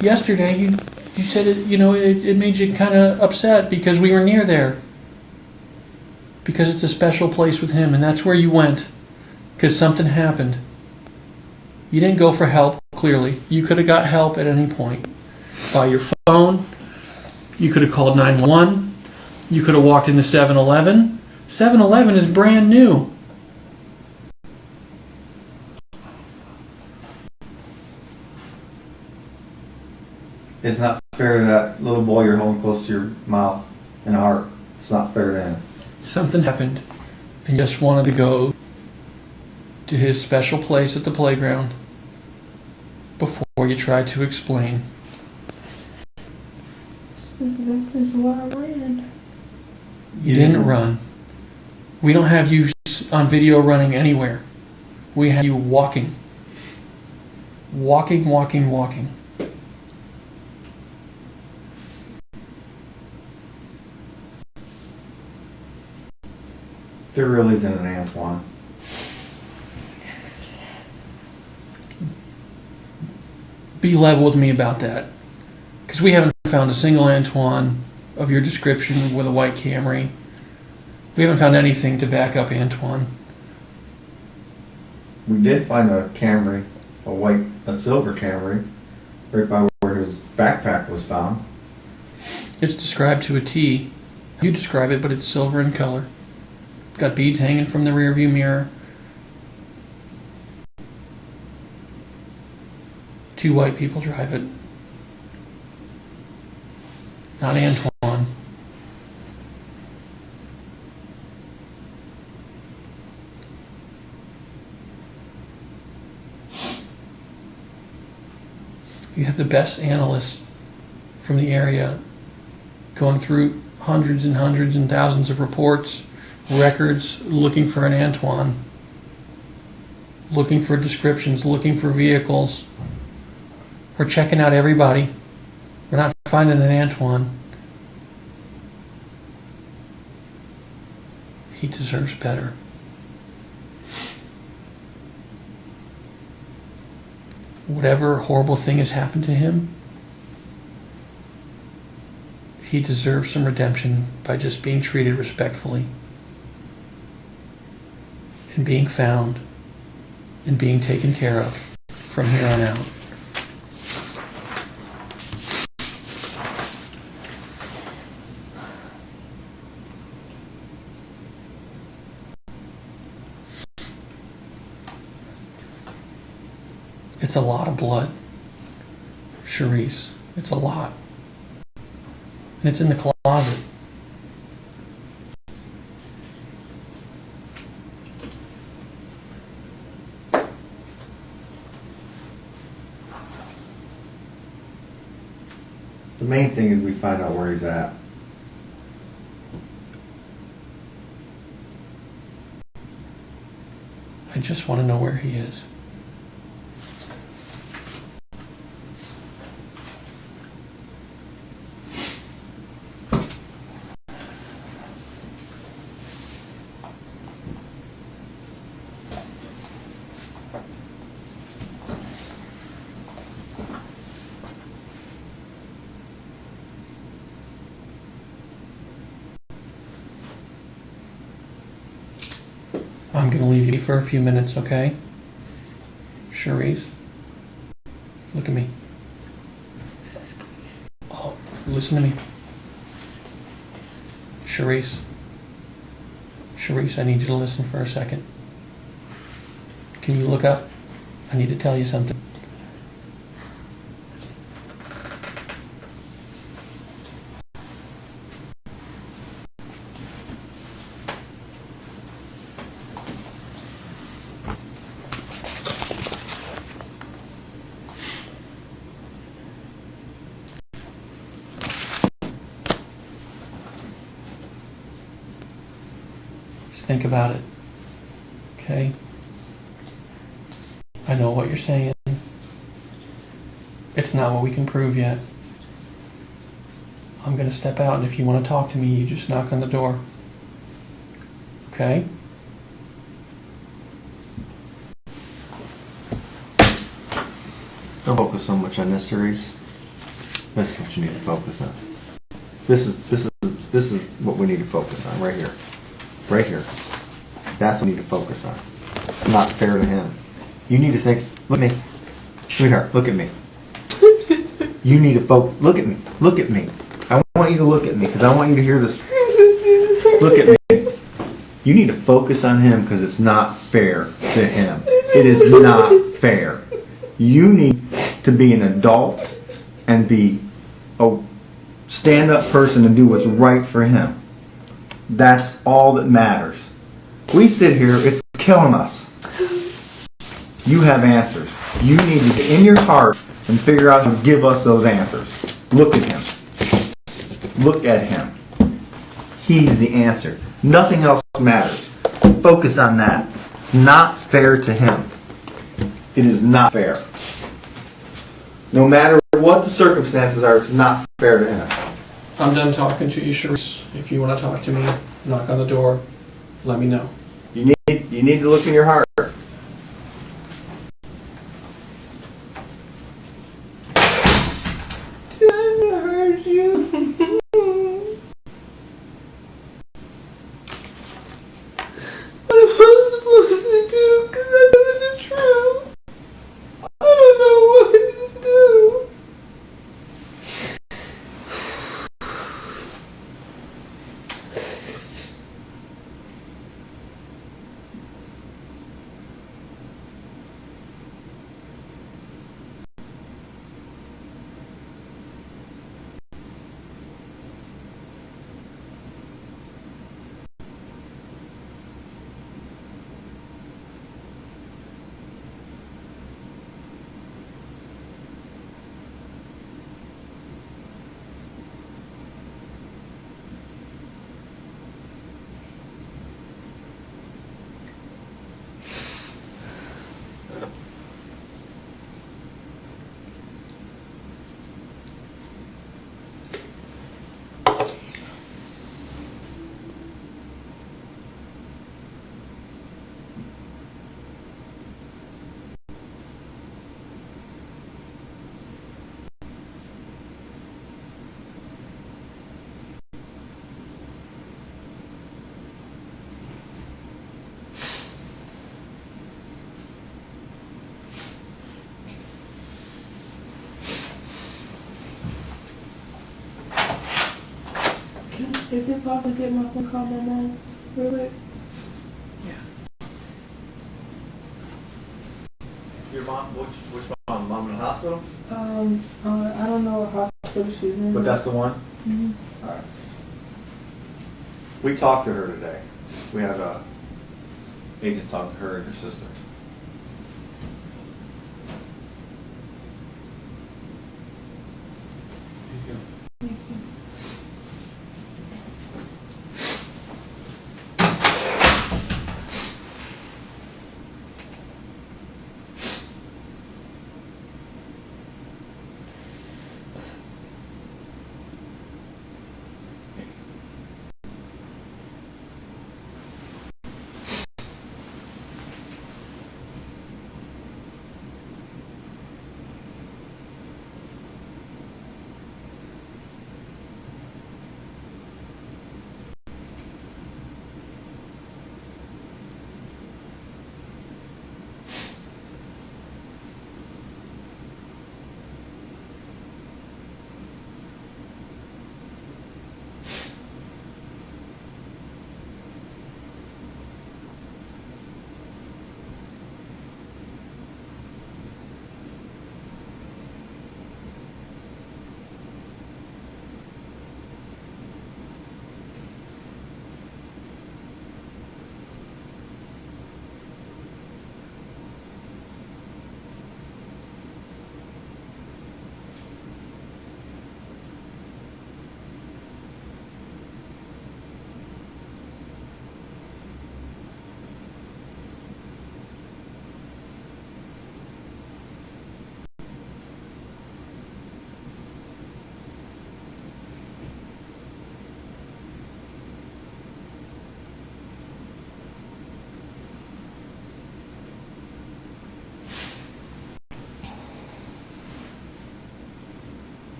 Yesterday, you said it made you kind of upset because we were near there. Because it's a special place with him, and that's where you went. Because something happened. You didn't go for help, clearly. You could have got help at any point. By your phone. You could have called 911. You could have walked into 7-Eleven. 7-Eleven is brand new. It's not fair to that little boy you're holding close to your mouth and heart. It's not fair to him. Something happened, and you just wanted to go to his special place at the playground before you tried to explain. This is why I ran. You didn't run. We don't have you on video running anywhere. we have you walking. Walking, walking, walking. There really isn't an Antoine. Be level with me about that. Because we haven't found a single Antoine of your description with a white Camry. We haven't found anything to back up Antoine. We did find a Camry, a silver Camry, right by where his backpack was found. It's described to a T. You describe it, but it's silver in color. It's got beads hanging from the rear view mirror. 2 white people drive it. Not Antoine. You have the best analysts from the area going through hundreds and hundreds and thousands of reports, records, looking for an Antoine, looking for descriptions, looking for vehicles. We're checking out everybody. We're not finding an Antoine. He deserves better. Whatever horrible thing has happened to him, he deserves some redemption by just being treated respectfully and being found and being taken care of from here on out. It's a lot of blood, Charisse. It's a lot. And it's in the closet. The main thing is we find out where he's at. I just want to know where he is. I'm going to leave you for a few minutes, okay? Charisse, look at me. Oh, listen to me. Charisse, I need you to listen for a second. Can you look up? I need to tell you something. Think about it, okay? I know what you're saying. It's not what we can prove yet. I'm going to step out, and if you want to talk to me, you just knock on the door. Okay? Don't focus so much on this, Charisse. This is what you need to focus on. This is what we need to focus on right here. Right here. That's what we need to focus on. It's not fair to him. You need to think, look at me. Sweetheart, look at me. You need to focus. Look at me. Look at me. I want you to look at me because I want you to hear this. Look at me. You need to focus on him because it's not fair to him. It is not fair. You need to be an adult and be a stand-up person and do what's right for him. That's all that matters. We sit here, it's killing us. You have answers. You need to get in your heart and figure out how to give us those answers. Look at him. Look at him. He's the answer. Nothing else matters. Focus on that. It's not fair to him. It is not fair. No matter what the circumstances are, it's not fair to him. I'm done talking to you, Charisse. If you want to talk to me, knock on the door. Let me know. You need to look in your heart. Trying to hurt you. What am I supposed to do? Because I know the truth. I don't know what to do. Is it possible to get my phone, call my mom real quick? Your mom, which mom? Mom in the hospital? I don't know what hospital she's in. But that's the one? Mhm. Alright. We talked to her today. We had agents talk to her and her sister.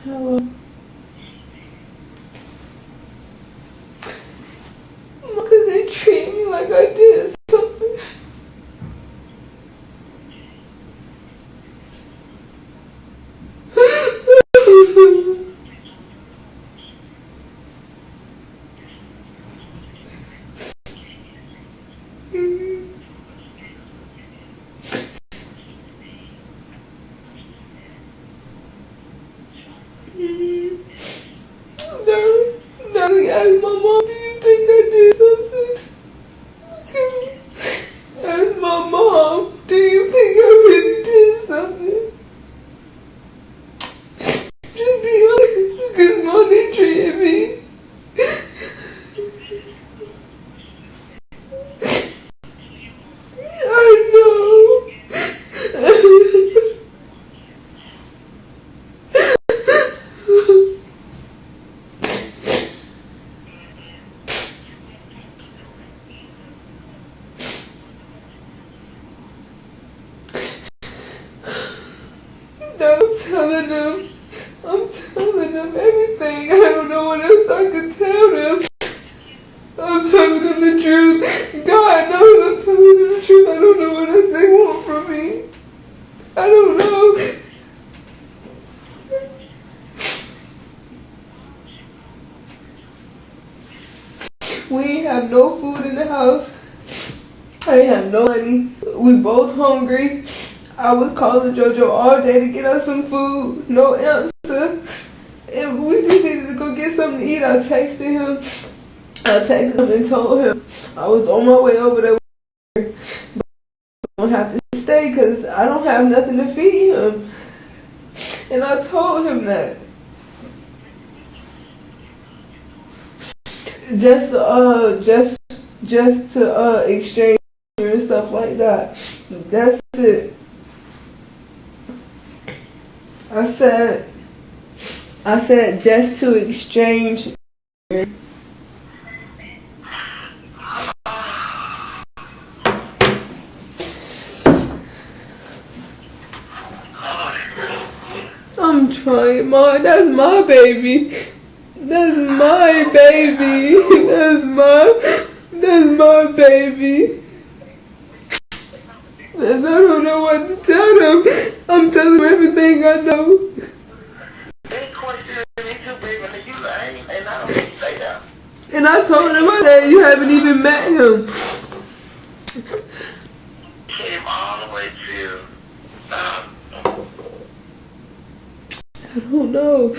Hello. Because they treat me like I did something. I'm telling them everything. I don't know what else I could tell them. I'm telling them the truth. God knows I'm telling them the truth. I don't know what else they want from me. I don't know. We ain't have no food in the house. I ain't have no money. We both hungry. I was calling JoJo all day to get us some food. No answer. And we just needed to go get something to eat. I texted him and told him I was on my way over there. But I don't have to stay because I don't have nothing to feed him. And I told him that. Just to exchange and stuff like that. That's it. I said just to exchange. I'm trying, Mom. That's my baby. That's my baby. That's my baby. And I don't know what to tell them. I'm telling them everything I know. Any question me too, baby, and you ain't, and I don't say that. And I told him, I said, you haven't even met him. Came all the way to, I don't know.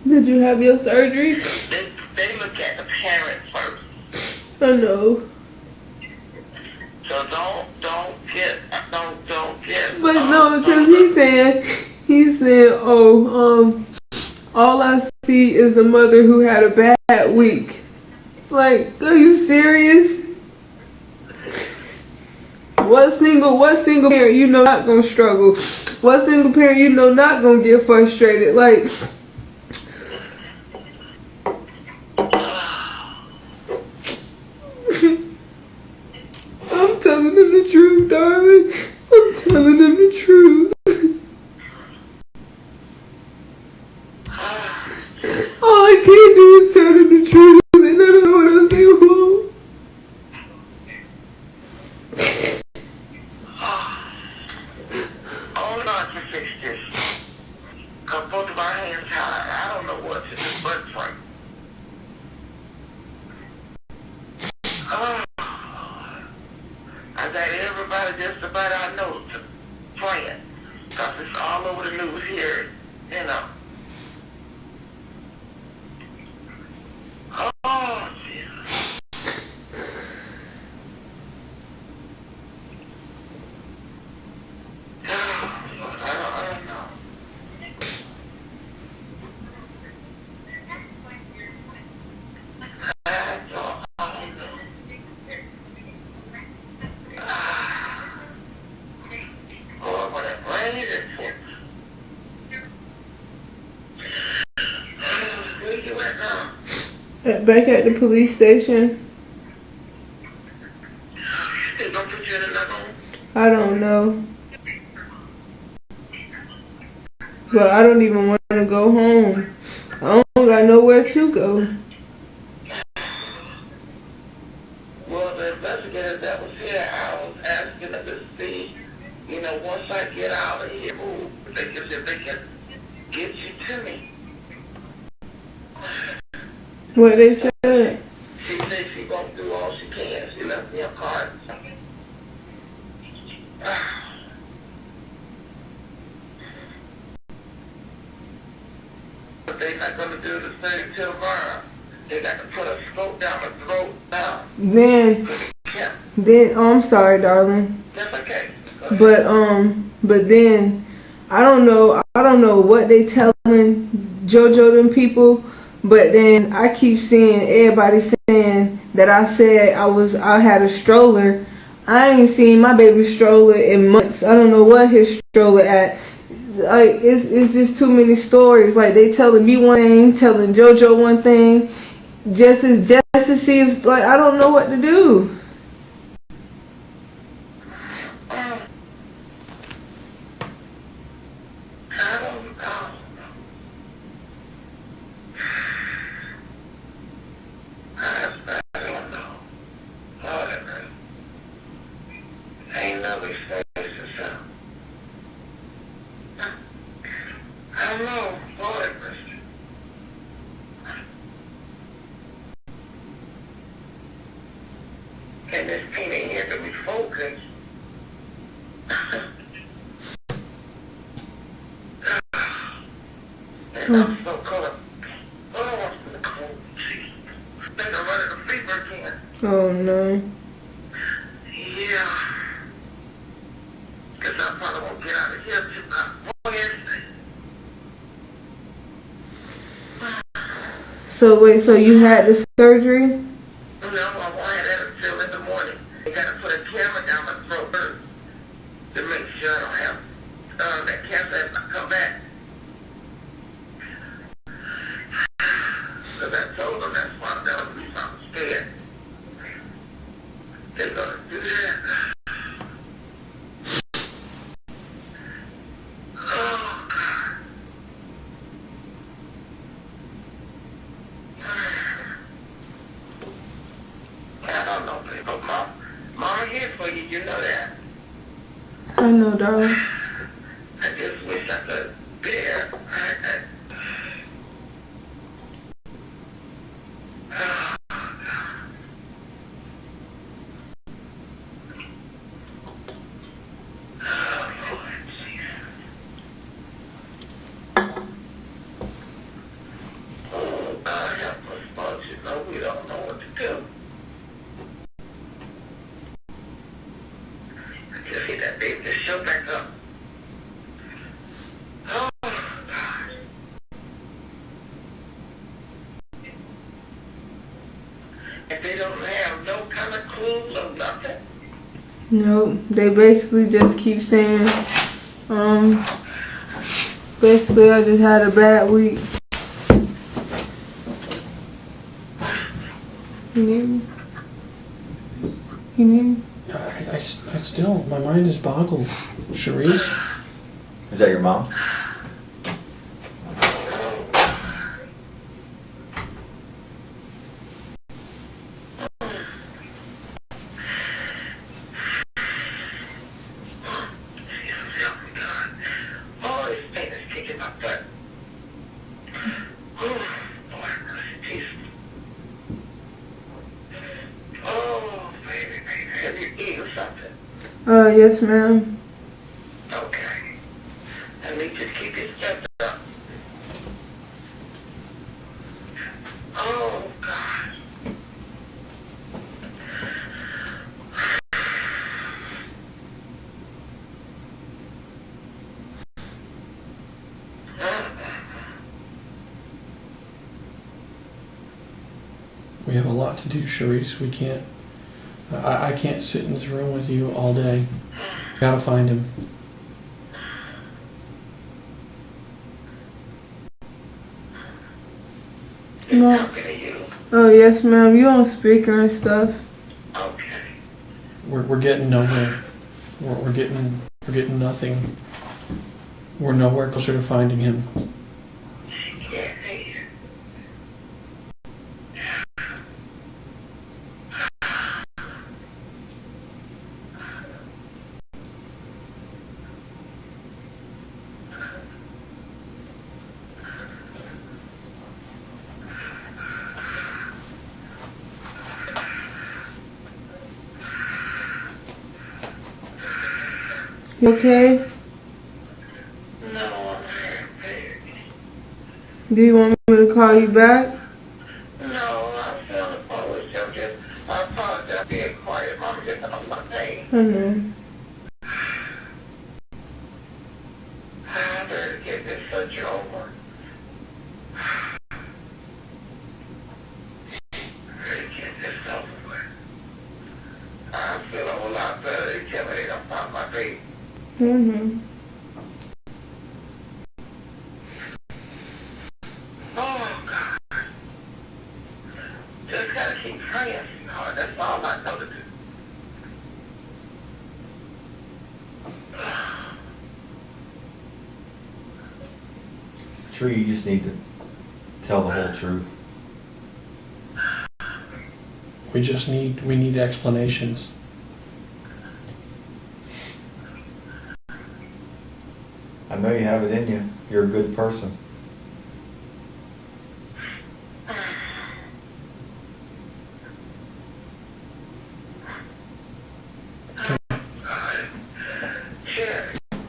Did you have your surgery? they look at the parents first. I know. So don't get. But no, because he's saying, all I see is a mother who had a bad week. Like, are you serious? What single parent you know not gonna struggle? What single parent you know not gonna get frustrated? Like, I'm telling them the truth, darling. I'm telling them the truth. All I can do is tell them the truth, and I don't know what else they want. Hold on to fix this. Cause both of our hands tied. I don't know what to do but pray. I got everybody just about I know to praying. Cause it's all over the news here, you know. Oh, Jesus. I don't know. Oh, what a brain it is. Where you at now? Back at the police station. They don't put you in another one? I don't know. But I don't even want to go home. I don't got nowhere to go. Well, the investigators that was here, I was asking them to see, you know, once I get out of here, if they can get you to me. What they said? She said she gonna do all she can. She left me a card. But they not gonna do the thing till tomorrow. They got to put a scope down the throat now. Then I'm sorry, darling. That's okay. But then I don't know what they telling JoJo them people. But then I keep seeing everybody saying that I said I had a stroller. I ain't seen my baby stroller in months. I don't know what his stroller at. Like, it's just too many stories. Like, they telling me one thing, telling JoJo one thing. just to see if, like, I don't know what to do. I don't know. I don't know. Whatever. Ain't no excuse or something. I don't know. Whatever. And this thing ain't here to be focused. And I'm so caught up. Oh, I'm so cold. I think I'm running a fever again. Oh no. Yeah. Because I probably won't get out of here till about Wednesday. So wait, so you had the surgery? No, I wanted that until in the morning. They got to put a camera down my throat first to make sure I don't have that cancer has not come back. Because I told them that's why that was the reason I was scared. They're going to do that. Oh, God. I don't know, babe, but Mom here for you, you know that. I know, darling. I just wish I could bear. God help us, folks. You know we don't know what to do. I just see that baby just show back up. Oh, God. And they don't have no kind of clues or nothing. No, they basically just keep saying, basically I just had a bad week. You need me? You need me? I still, my mind is boggled. Charisse? Is that your mom? Oh, this pain is kicking my butt. Oh, Lord, Jesus. Oh, baby. Have you eaten something? Yes, ma'am. Okay. Let me just keep this stuff up. Oh, God. We have a lot to do, Charisse. We can't. I can't sit in this room with you all day. Gotta find him. No. Talking to you. Oh, yes, ma'am. You on speaker and stuff. Okay. We're getting nowhere. We're getting nothing. We're nowhere closer to finding him. Yeah, hey. You okay? No, I'm here, baby. Do you want me to call you back? No, I feel the phone with you. I apologize being quiet. Mama just on my pain. I know. I better get this surgery over. Better get this over with. I feel a whole lot better. They tell me they don't find my baby. Mm-hmm. Oh, God. praying, sweetheart. That's all I know to do. Sure, you just need to tell the whole truth. We need explanations. I know you have it in you. You're a good person. Sure.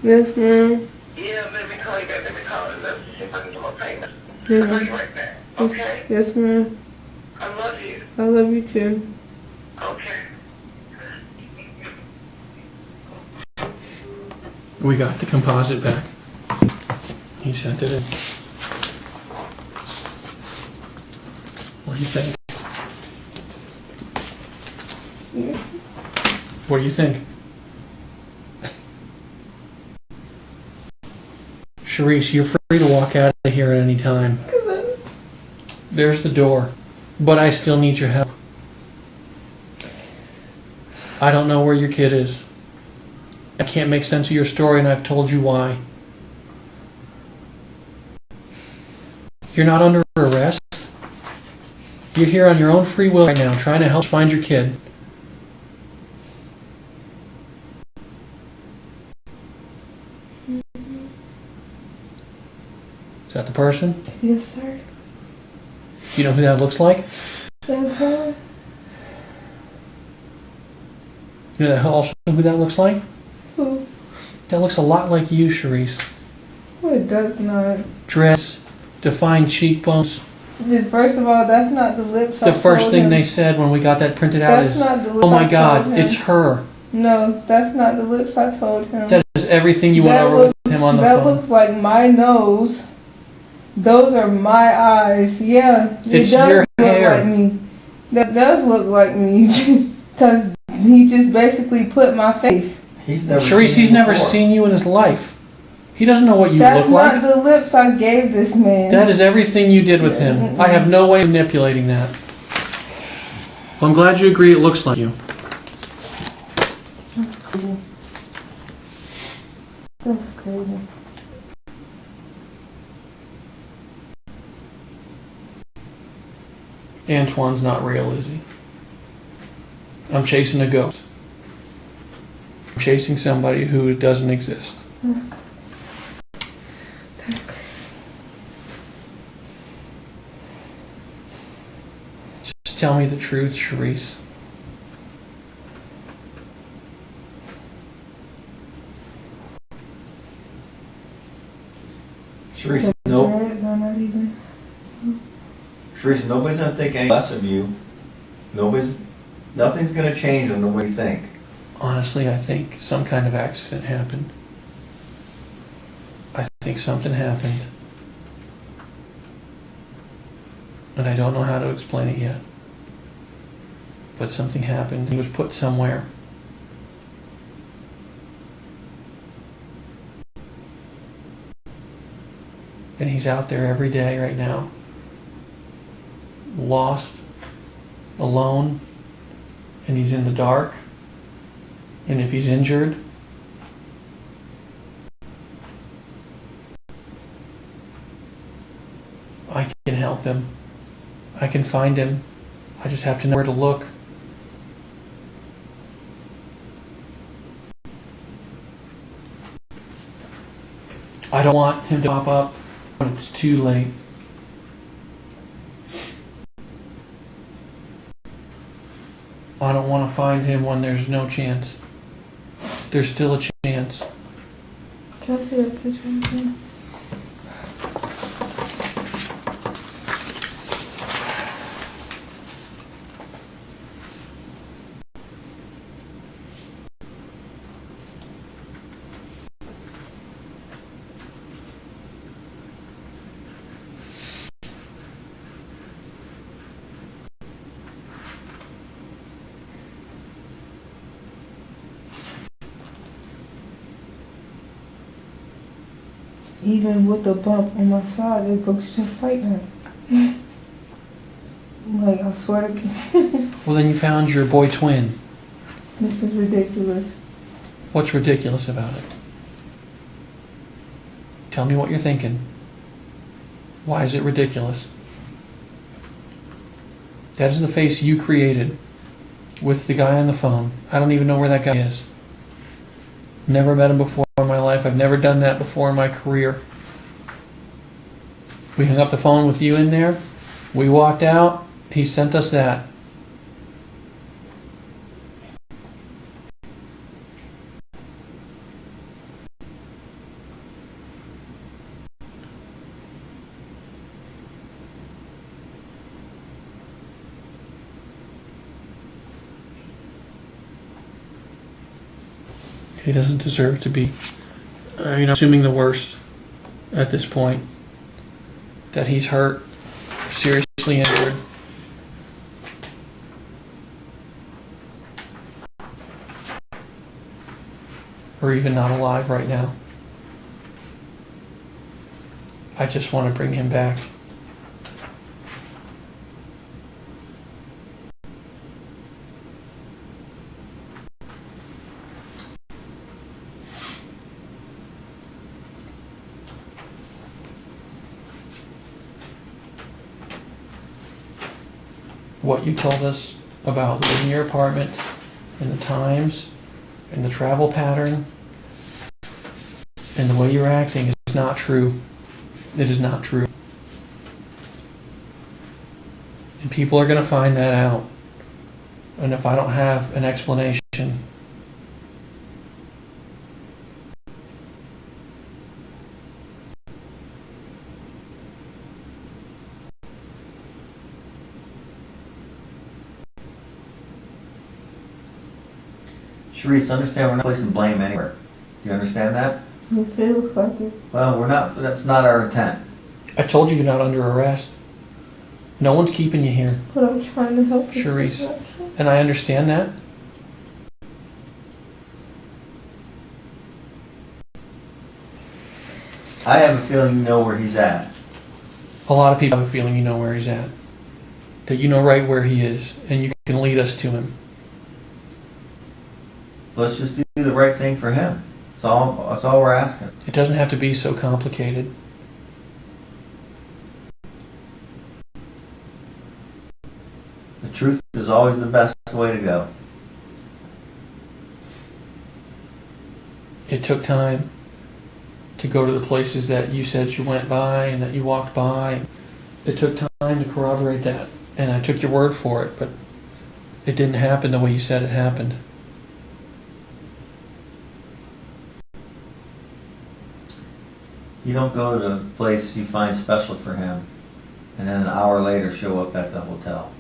Yes, ma'am. Yeah, let me call you back. Let me call and let's see if I can get my payment. Yeah. I'll call you right back. Okay? Yes, ma'am. I love you. I love you too. Okay. We got the composite back. He sent it in. What do you think? What do you think? Charisse, you're free to walk out of here at any time. There's the door. But I still need your help. I don't know where your kid is. I can't make sense of your story, and I've told you why. You're not under arrest. You're here on your own free will right now, trying to help find your kid. Is that the person? Yes, sir. You know who that looks like? Antoine? You know also who that looks like? Who? That looks a lot like you, Charisse. Well, it does not. Dress, defined cheekbones. First of all, that's not the lips I The first told thing him. they said when we got that printed out That's is, not the lips "Oh my I God, told him. it's her." No, that's not the lips I told him. That is everything you went That over looks, with him on the that phone. looks like my nose. Those are my eyes. Yeah, It's it does your look hair. like me. That does look like me. Because he just basically put my face. He's never Charisse, seen he's you never before. seen you in his life. He doesn't know what you That's look not like. the lips I gave this man. That is everything you did with him. I have no way of manipulating that. Well, I'm glad you agree it looks like you. That's crazy. Antoine's not real, is he? I'm chasing a ghost. I'm chasing somebody who doesn't exist. That's crazy. Just tell me the truth, Charisse. Charisse, The nope. dreads are not even. Charisse, nobody's gonna think any less of you. Nothing's gonna change on the way you think. Honestly, I think some kind of accident happened. I think something happened. And I don't know how to explain it yet. But something happened. He was put somewhere. And he's out there every day right now. Lost. Alone. And he's in the dark. And if he's injured, I can help him. I can find him. I just have to know where to look. I don't want him to pop up when it's too late. I don't want to find him when there's no chance. There's still a chance. Can I see that picture again? Even with the bump on my side, it looks just like that. Like, I swear to God. Well, then you found your boy twin. This is ridiculous. What's ridiculous about it? Tell me what you're thinking. Why is it ridiculous? That is the face you created with the guy on the phone. I don't even know where that guy is. Never met him before in my life. I've never done that before in my career. We hung up the phone with you in there. We walked out. He sent us that. He doesn't deserve to be, assuming the worst at this point. That he's hurt, seriously injured. Or even not alive right now. I just want to bring him back. What you told us about leaving your apartment and the times and the travel pattern and the way you're acting is not true. It is not true. And people are going to find that out. And if I don't have an explanation, Charisse, understand we're not placing blame anywhere. Do you understand that? If it looks like it. Well, we're not. That's not our intent. I told you you're not under arrest. No one's keeping you here, But I'm trying to help you. Charisse. And I understand that. I have a feeling you know where he's at. A lot of people have a feeling you know where he's at. That you know right where he is, and you can lead us to him. Let's just do the right thing for him. That's all we're asking. It doesn't have to be so complicated. The truth is always the best way to go. It took time to go to the places that you said you went by and that you walked by. It took time to corroborate that, and I took your word for it, but it didn't happen the way you said it happened. You don't go to the place you find special for him and then an hour later show up at the hotel.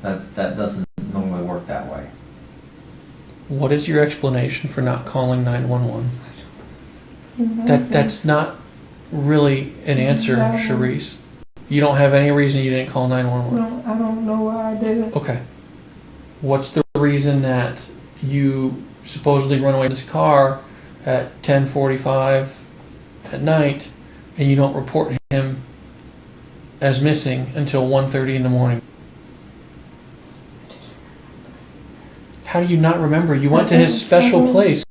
That doesn't normally work that way. What is your explanation for not calling 911? That's not really an answer, Charisse. You don't have any reason you didn't call 911? No, I don't know why I didn't. Okay. What's the reason that you supposedly run away in this car at 10:45 at night and you don't report him as missing until 1:30 in the morning? How do you not remember? You went to his special place.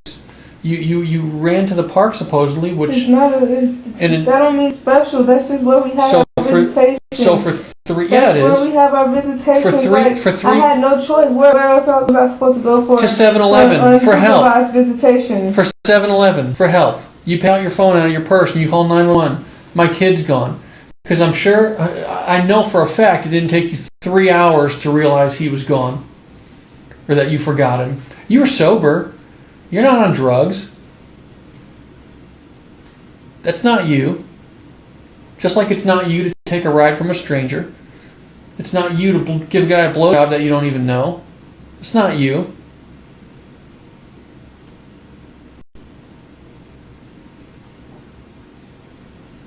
You ran to the park supposedly, which It's not. That don't mean special. That's just where we have our visitation. So for three, yeah, it That's where we is. have our visitation. For three, I had no choice. Where else was I supposed to go for? To 7-Eleven for help. Unsupervised visitation. For 7-Eleven for help. You pay out your phone out of your purse and you call 911. My kid's gone. Because I'm sure, I know for a fact it didn't take you 3 hours to realize he was gone. Or that you forgot him. You were sober. You're not on drugs. That's not you. Just like it's not you to take a ride from a stranger. It's not you to give a guy a blowjob that you don't even know. It's not you.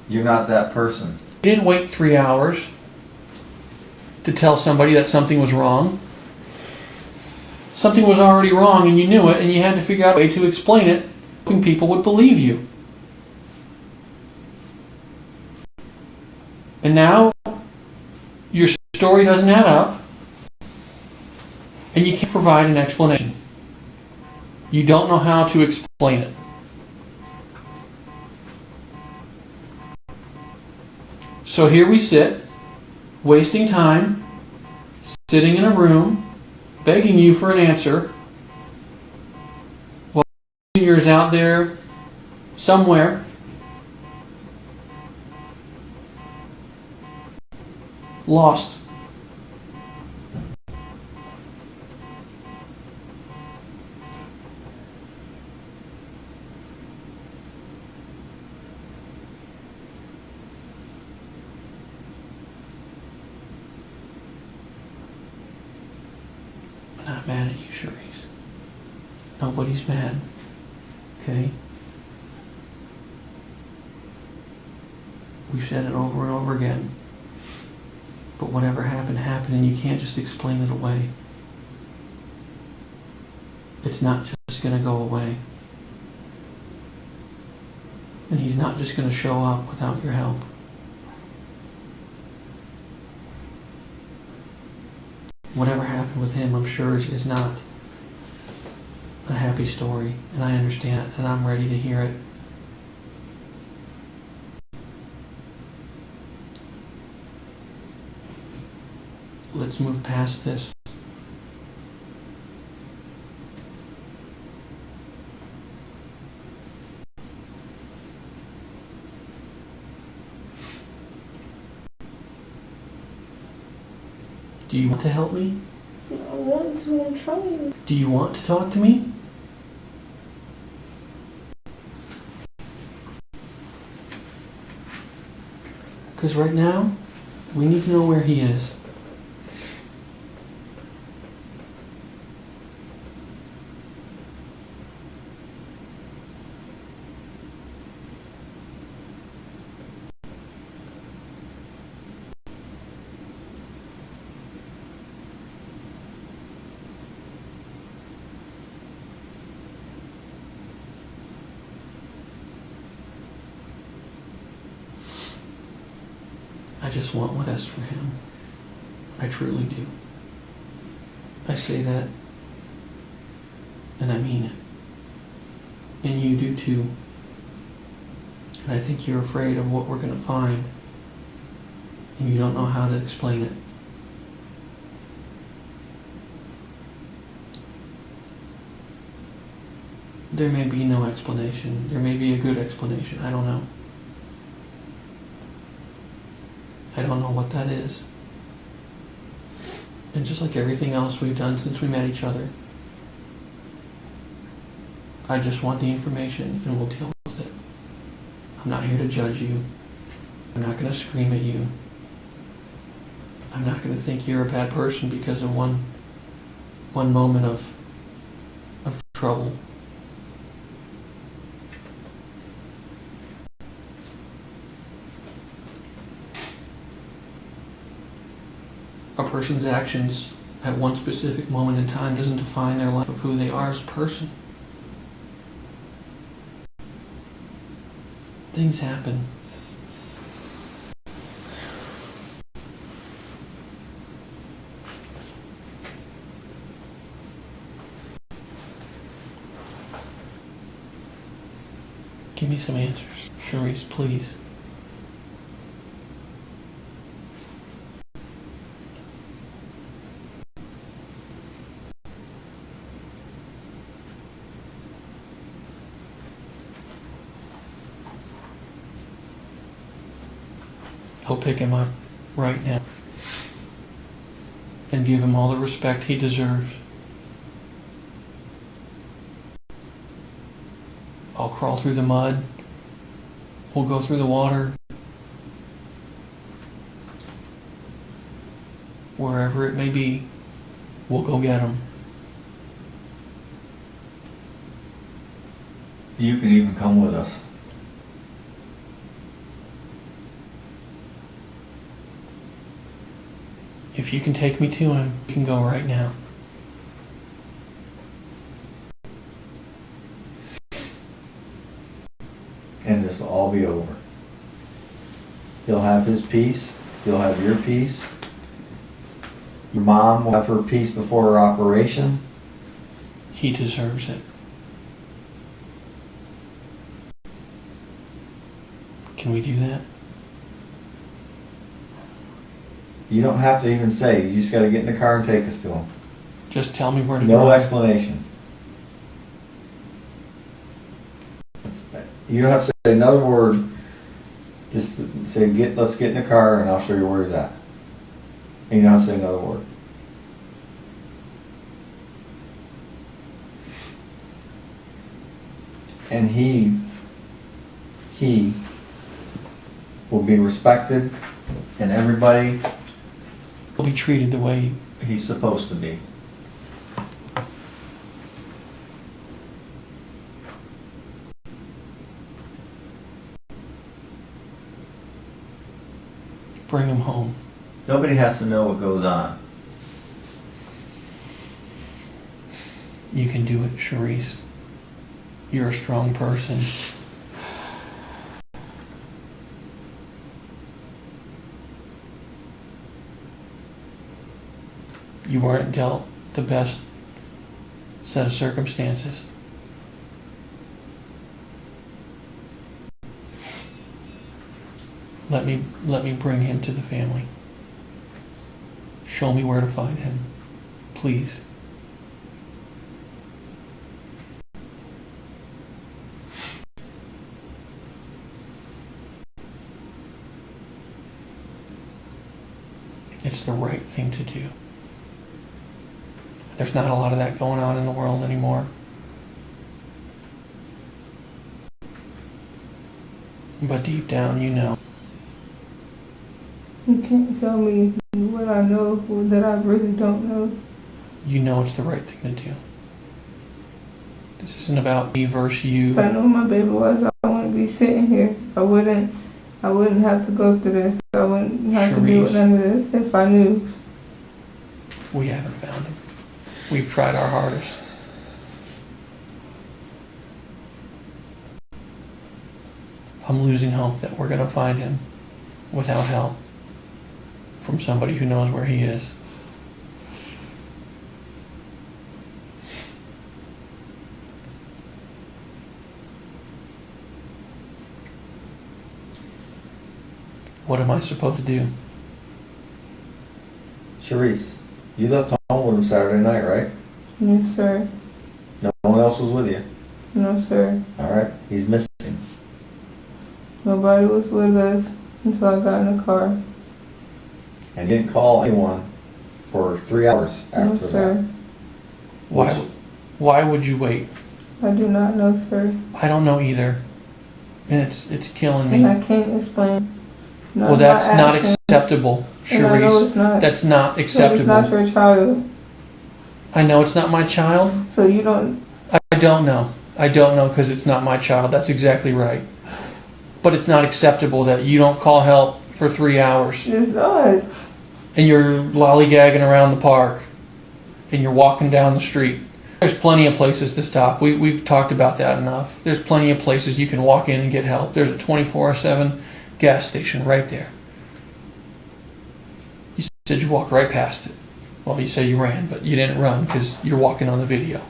You're not that person. You didn't wait 3 hours to tell somebody that something was wrong. Something was already wrong and you knew it and you had to figure out a way to explain it hoping people would believe you. And now you're story doesn't add up, and you can't provide an explanation. You don't know how to explain it. So here we sit, wasting time, sitting in a room, begging you for an answer, while Junior's out there somewhere, lost. I'm not mad at you, Charisse. Nobody's mad. Okay? We've said it over and over again. But whatever happened, happened, and you can't just explain it away. It's not just going to go away. And he's not just going to show up without your help. Whatever happened with him, I'm sure is not a happy story, and I understand it, and I'm ready to hear it. Let's move past this. Do you want to help me? I want to, I'm trying. Do you want to talk to me? Because right now, we need to know where he is. I just want what's best for him. I truly do. I say that, and I mean it. And you do too. And I think you're afraid of what we're going to find, and you don't know how to explain it. There may be no explanation. There may be a good explanation. I don't know. I don't know what that is. And just like everything else we've done since we met each other, I just want the information and we'll deal with it. I'm not here to judge you. I'm not going to scream at you. I'm not going to think you're a bad person because of one moment of trouble. A person's actions at one specific moment in time doesn't define their life of who they are as a person. Things happen. Give me some answers, Charisse, please. I'll pick him up right now and give him all the respect he deserves. I'll crawl through the mud. We'll go through the water. Wherever it may be, we'll go get him. You can even come with us. If you can take me to him, you can go right now. And this will all be over. He'll have his peace, you'll have your peace, Your mom will have her peace before her operation. He deserves it. Can we do that? You don't have to even say. You just got to get in the car and take us to him. Just tell me where to No go. explanation. You don't have to say another word. Just say, let's get in the car and I'll show you where he's at. And you don't have to say another word. And he will be respected, and everybody He'll be treated the way he's supposed to be. bring him home. Nobody has to know what goes on. You can do it, Charisse. You're a strong person. You weren't dealt the best set of circumstances. Let me bring him to the family. Show me where to find him, please. It's the right thing to do. There's not a lot of that going on in the world anymore. But deep down, you know. You can't tell me what I know that I really don't know. You know it's the right thing to do. This isn't about me versus you. If I knew who my baby was, I wouldn't be sitting here. I wouldn't have to go through this. I wouldn't have to deal with none of this if I knew. We haven't found him. We've tried our hardest. I'm losing hope that we're going to find him without help from somebody who knows where he is. What am I supposed to do? Charisse, you left home with him Saturday night, right? Yes, sir. No one else was with you? No, sir. Alright, he's missing. Nobody was with us until I got in the car. And you didn't call anyone for 3 hours after No, sir. that. Why would you wait? I do not know, sir. I don't know either. And it's killing me. And I can't explain. Well, that's not acceptable, And I know Charisse. it's not. That's not But acceptable. it's not your child. I know it's not my child. So you don't. I don't know. I don't know because it's not my child. That's exactly right. But it's not acceptable that you don't call help for 3 hours It's not. and you're lollygagging around the park and you're walking down the street. There's plenty of places to stop. We've talked about that enough. There's plenty of places you can walk in and get help. There's a 24/7 gas station right there. You said you walked right past it. Well, you say you ran, but you didn't run because you're walking on the video.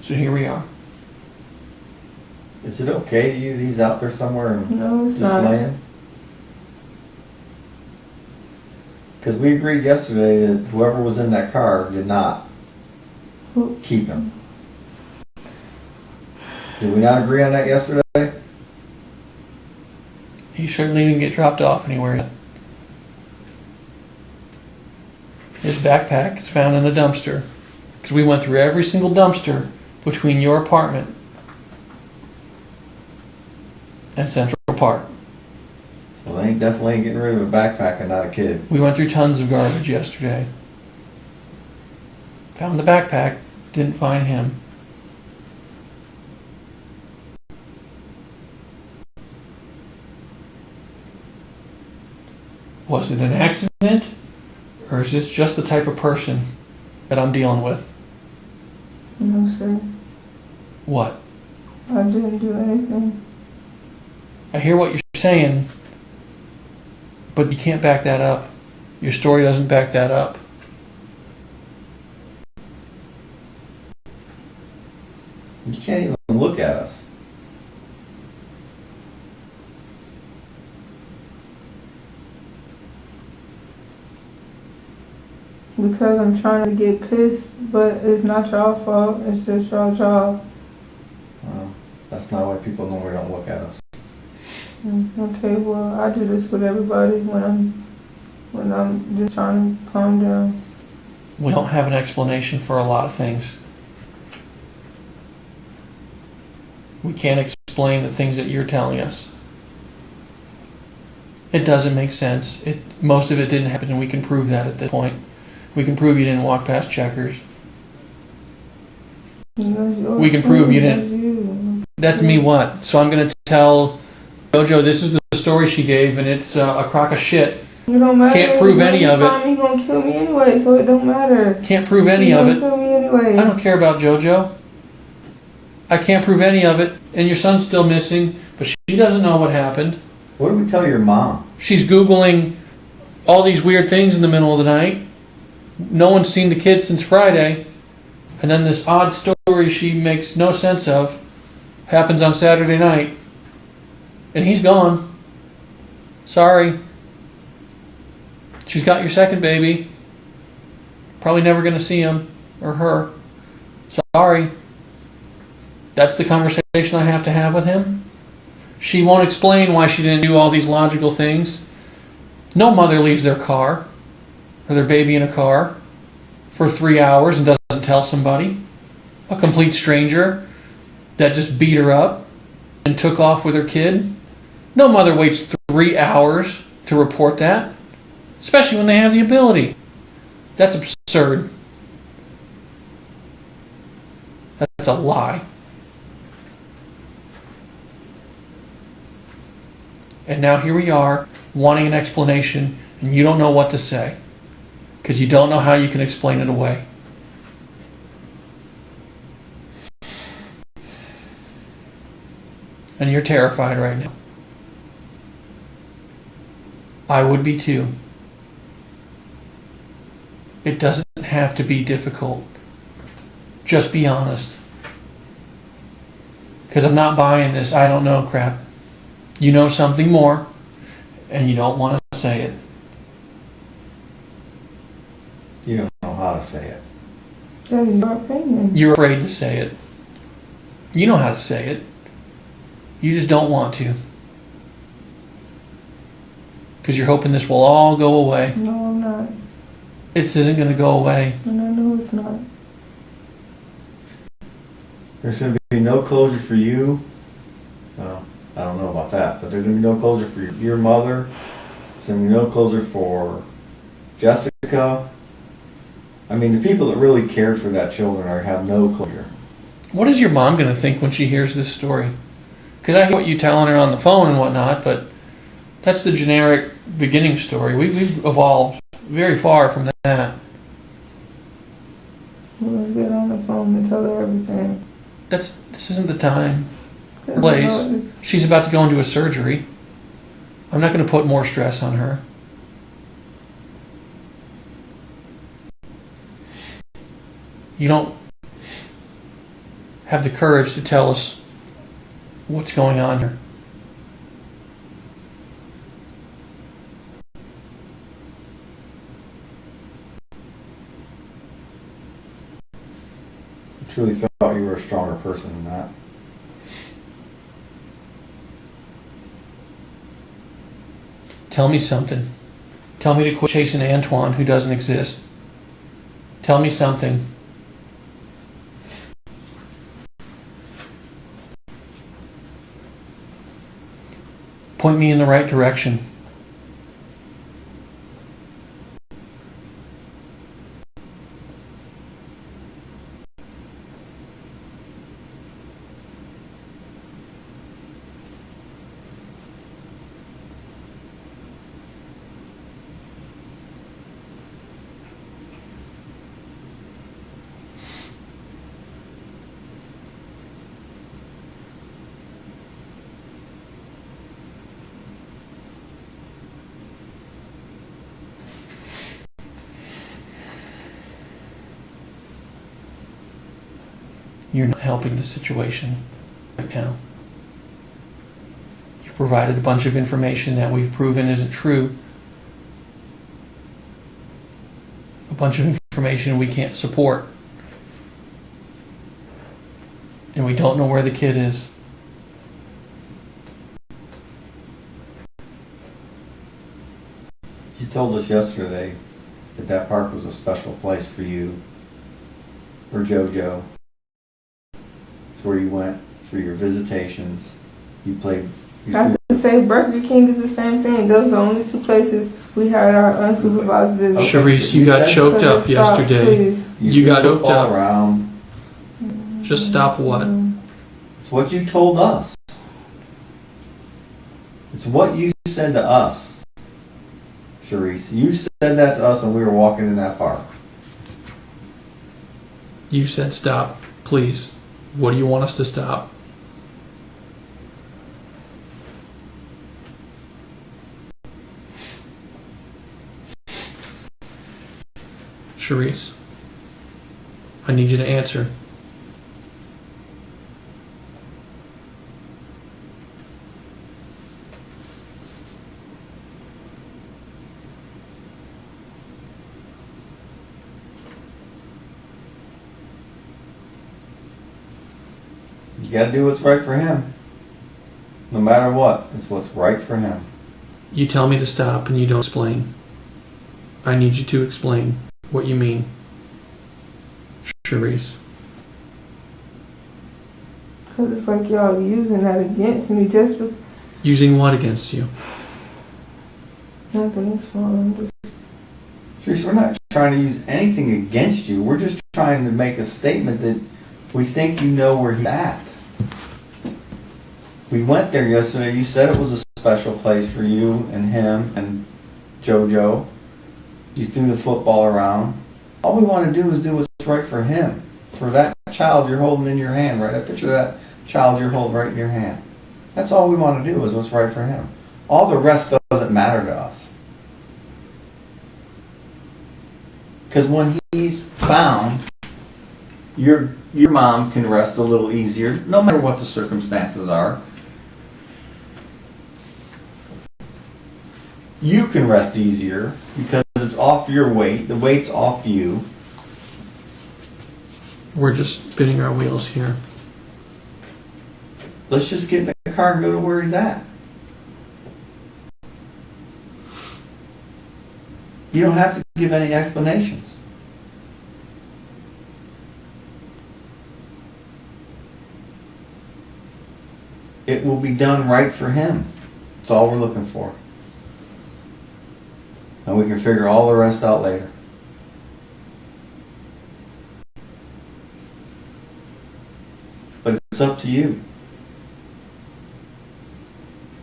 So here we are. Is it okay to you that he's out there somewhere and No, it's just not. laying? Because we agreed yesterday that whoever was in that car did not Who? keep him. Did we not agree on that yesterday? He certainly didn't get dropped off anywhere yet. His backpack is found in a dumpster. Because we went through every single dumpster between your apartment and Central Park. So they definitely ain't getting rid of a backpack and not a kid. We went through tons of garbage yesterday. Found the backpack, didn't find him. Was it an accident? Or is this just the type of person that I'm dealing with? No, sir. What? I didn't do anything. I hear what you're saying, but you can't back that up. Your story doesn't back that up. You can't even look at us. Because I'm trying to get pissed, but it's not y'all fault. It's just y'all job. Well, that's not why people normally don't look at us. Okay, well, I do this with everybody when I'm just trying to calm down. We don't have an explanation for a lot of things. We can't explain the things that you're telling us. It doesn't make sense. Most of it didn't happen, and we can prove that at this point. We can prove you didn't walk past Checkers. We can prove you didn't. That's me what? So I'm going to tell JoJo this is the story she gave, and it's a crock of shit. You don't matter. Can't prove any of it. You're going to kill me anyway, so it don't matter. Can't prove any of it. You're going to kill me anyway. I don't care about JoJo. I can't prove any of it, and your son's still missing, but she doesn't know what happened. What did we tell your mom? She's Googling all these weird things in the middle of the night. No one's seen the kid since Friday. And then this odd story she makes no sense of happens on Saturday night. And he's gone. Sorry. She's got your second baby. Probably never going to see him or her. Sorry. That's the conversation I have to have with him. She won't explain why she didn't do all these logical things. No mother leaves their car or their baby in a car for 3 hours and doesn't tell somebody. A complete stranger that just beat her up and took off with her kid. No mother waits 3 hours to report that, especially when they have the ability. That's absurd. That's a lie. And now here we are, wanting an explanation, and you don't know what to say. Because you don't know how you can explain it away. And you're terrified right now. I would be too. It doesn't have to be difficult. Just be honest. Because I'm not buying this I don't know crap. You know something more, and you don't want to say it. You don't know how to say it. That's your opinion. You're afraid to say it. You know how to say it. You just don't want to. Because you're hoping this will all go away. No, I'm not. This isn't going to go away. And I know it's not. There's going to be no closure for you. Well, I don't know about that, but there's going to be no closure for your mother. There's going to be no closure for Jessica. I mean, the people that really cared for that children have no closure. What is your mom going to think when she hears this story? Because I hear what you're telling her on the phone and whatnot, but that's the generic beginning story. We've evolved very far from that. Well, let's get on the phone and tell her everything. This isn't the time, place. She's about to go into a surgery. I'm not going to put more stress on her. You don't have the courage to tell us what's going on here. I truly thought you were a stronger person than that. Tell me something. Tell me to quit chasing Antoine, who doesn't exist. Tell me something. Point me in the right direction. You're not helping the situation right now. You provided a bunch of information that we've proven isn't true. A bunch of information we can't support. And we don't know where the kid is. You told us yesterday that that park was a special place for you, for JoJo. It's where you went for your visitations. You played. I have to say Burger King is the same thing. Those are the only two places we had our unsupervised visits. Charisse, you got choked up yesterday. Please. You got choked all up. around. Just stop what? It's what you told us. It's what you said to us, Charisse. You said that to us when we were walking in that park. You said stop, please. What do you want us to stop? Charisse, I need you to answer. You gotta do what's right for him. No matter what, it's what's right for him. You tell me to stop and you don't explain. I need you to explain what you mean. Charisse. Because it's like y'all using that against me just because Using what against you? nothing is fine. Just Charisse, we're not trying to use anything against you. We're just trying to make a statement that we think you know where he's at. We went there yesterday. You said it was a special place for you and him and JoJo. You threw the football around. All we want to do is do what's right for him. For that child you're holding in your hand, right? I picture that child you're holding right in your hand. That's all we want to do is what's right for him. All the rest doesn't matter to us. Because when he's found, your mom can rest a little easier, no matter what the circumstances are. You can rest easier because it's off your weight. The weight's off you. We're just spinning our wheels here. Let's just get in the car and go to where he's at. You don't have to give any explanations. It will be done right for him. That's all we're looking for. And we can figure all the rest out later. But it's up to you.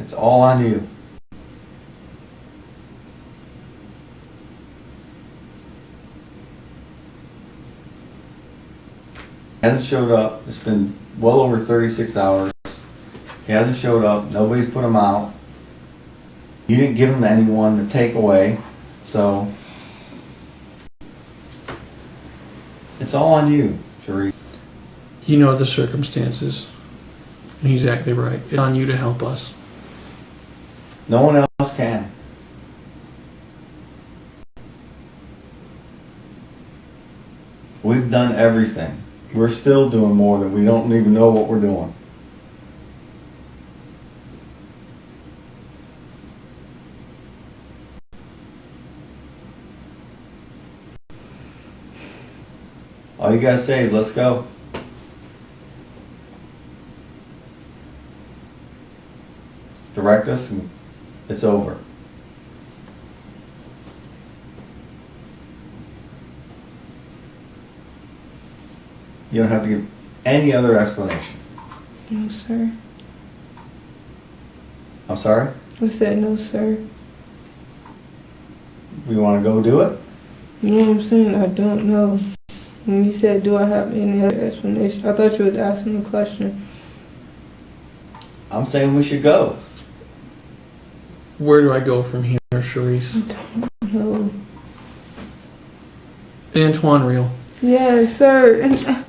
It's all on you. He hasn't showed up. It's been well over 36 hours. He hasn't showed up. Nobody's put him out. You didn't give him to anyone to take away. So it's all on you, Charisse. You know the circumstances. And he's exactly right. It's on you to help us. No one else can. We've done everything. We're still doing more than we don't even know what we're doing. All you gotta say is, let's go. Direct us and it's over. You don't have to give any other explanation. no, sir. I'm sorry? I said no, sir. We want to go do it? You know what I'm saying? I don't know. When you said, do I have any other explanation? I thought you was asking a question. I'm saying we should go. Where do I go from here, Charisse? No. Antoine Real. Yes, sir. And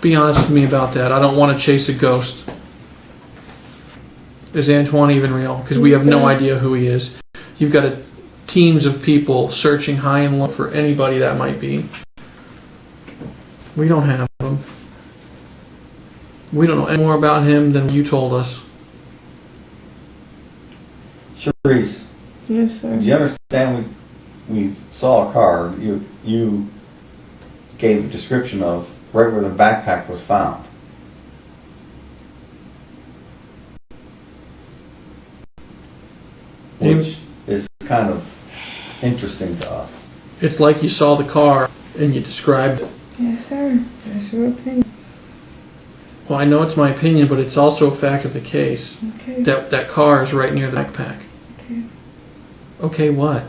Be honest with me about that. I don't want to chase a ghost. Is Antoine even real? Because we have no idea who he is. You've got teams of people searching high and low for anybody that might be. We don't have him. We don't know any more about him than you told us. Charisse, Yes, sir. do you understand we saw a car, you gave a description of right where the backpack was found. Which is kind of interesting to us. It's like you saw the car and you described it. Yes, sir. That's your opinion. Well, I know it's my opinion, but it's also a fact of the case. Okay. That car is right near the backpack. Okay. Okay, what?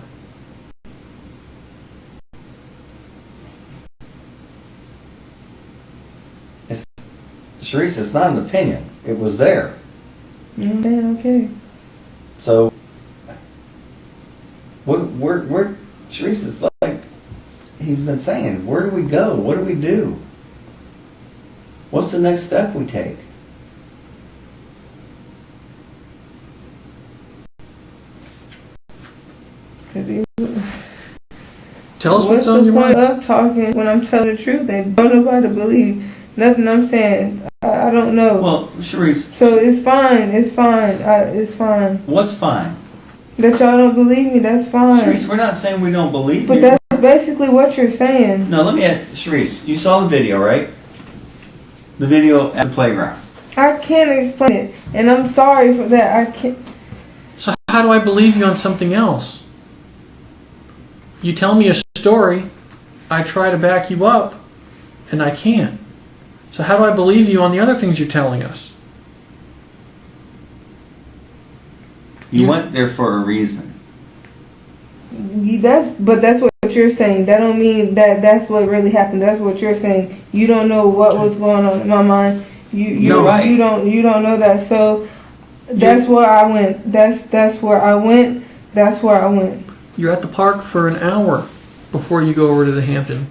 Charisse, it's not an opinion. It was there. Okay. So, where Charisse, it's like he's been saying, where do we go? What do we do? What's the next step we take? Tell us what's the on your point mind. of talking when I'm telling the truth? They don't nobody believe nothing I'm saying. I don't know. Well, Charisse. So it's fine. It's fine. It's fine. What's fine? That y'all don't believe me, that's fine. Charisse, we're not saying we don't believe But you. that's basically what you're saying. No, let me ask, Charisse, you saw the video, right? The video at the playground. I can't explain it. And I'm sorry for that. I can't. So how do I believe you on something else? You tell me a story, I try to back you up, and I can't. So how do I believe you on the other things you're telling us? You went there for a reason. That's what you're saying. That don't mean that's what really happened. That's what you're saying. You don't know what was going on in my mind. You're right. You don't know that. So that's where I went. That's where I went. That's where I went. You're at the park for an hour before you go over to the Hampton.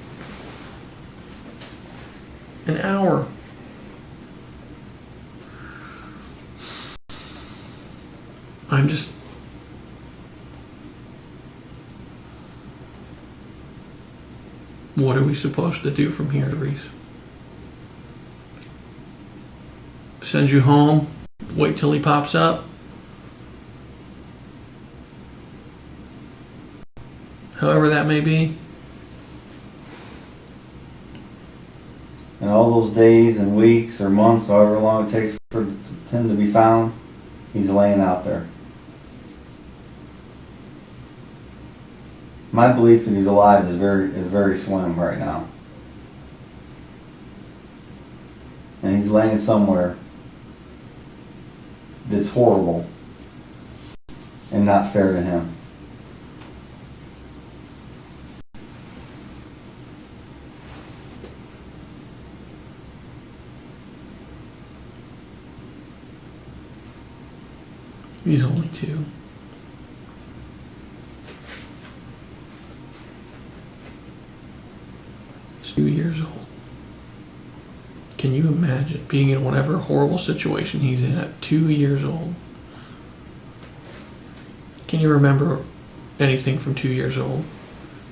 An hour. I'm just... What are we supposed to do from here, Reese? Send you home? Wait till he pops up? However that may be. And all those days and weeks or months, however long it takes for him to be found, he's laying out there. My belief that he's alive is very slim right now. And he's laying somewhere that's horrible and not fair to him. He's only 2. He's 2 years old. Can you imagine being in whatever horrible situation he's in at 2 years old? Can you remember anything from 2 years old?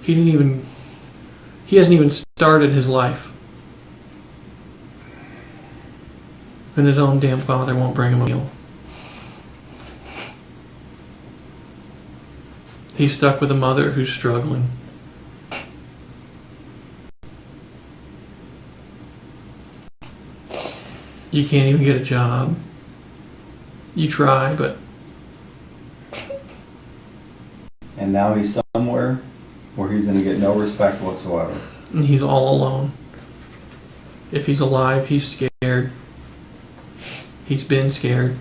He hasn't even started his life. And his own damn father won't bring him a meal. He's stuck with a mother who's struggling. You can't even get a job. You try, but... And now he's somewhere where he's going to get no respect whatsoever. And he's all alone. If he's alive, he's scared. He's been scared.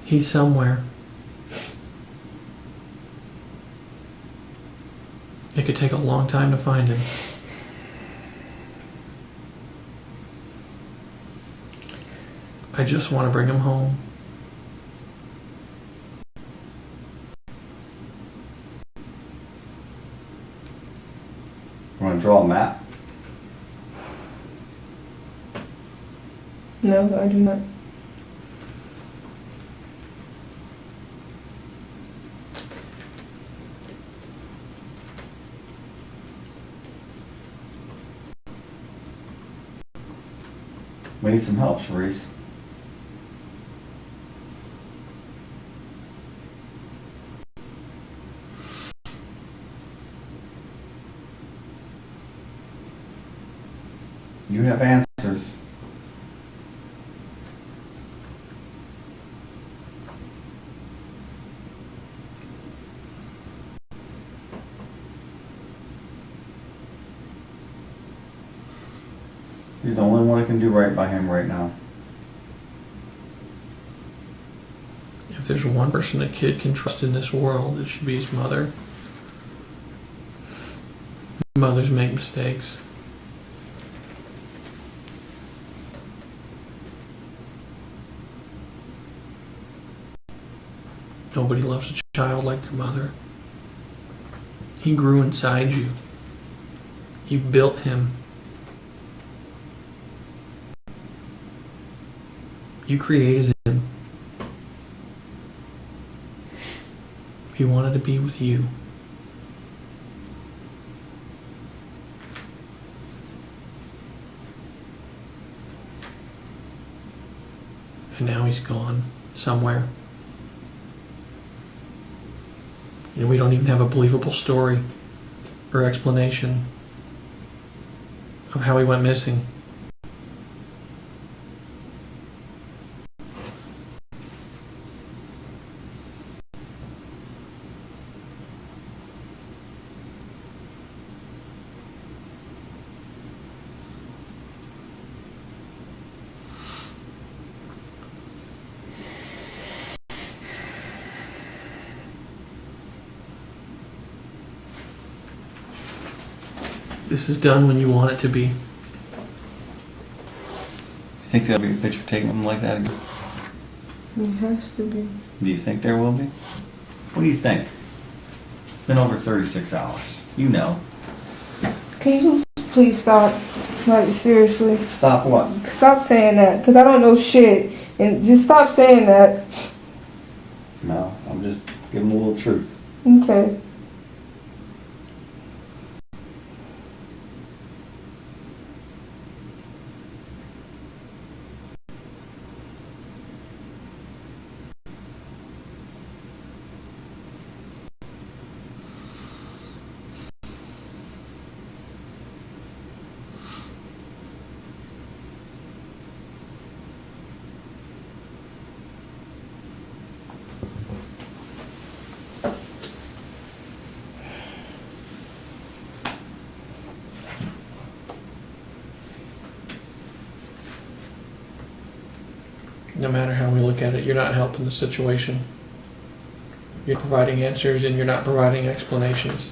He's somewhere. It could take a long time to find him. I just want to bring him home. to draw a map? No, I do not. We need some help, Charisse. You have answers. He's the only one that can do right by him right now. If there's one person a kid can trust in this world, it should be his mother. Mothers make mistakes. Nobody loves a child like their mother. He grew inside you. You built him. You created him. He wanted to be with you. And now he's gone somewhere. And we don't even have a believable story or explanation of how he went missing. This is done when you want it to be. You think there'll be a picture taken of him like that again? It has to be. Do you think there will be? What do you think? It's been over 36 hours. You know. Can you please stop? Like, seriously. Stop what? Stop saying that, because I don't know shit. And just stop saying that. No, I'm just giving a little truth. Okay. No matter how we look at it, you're not helping the situation. You're providing answers and you're not providing explanations.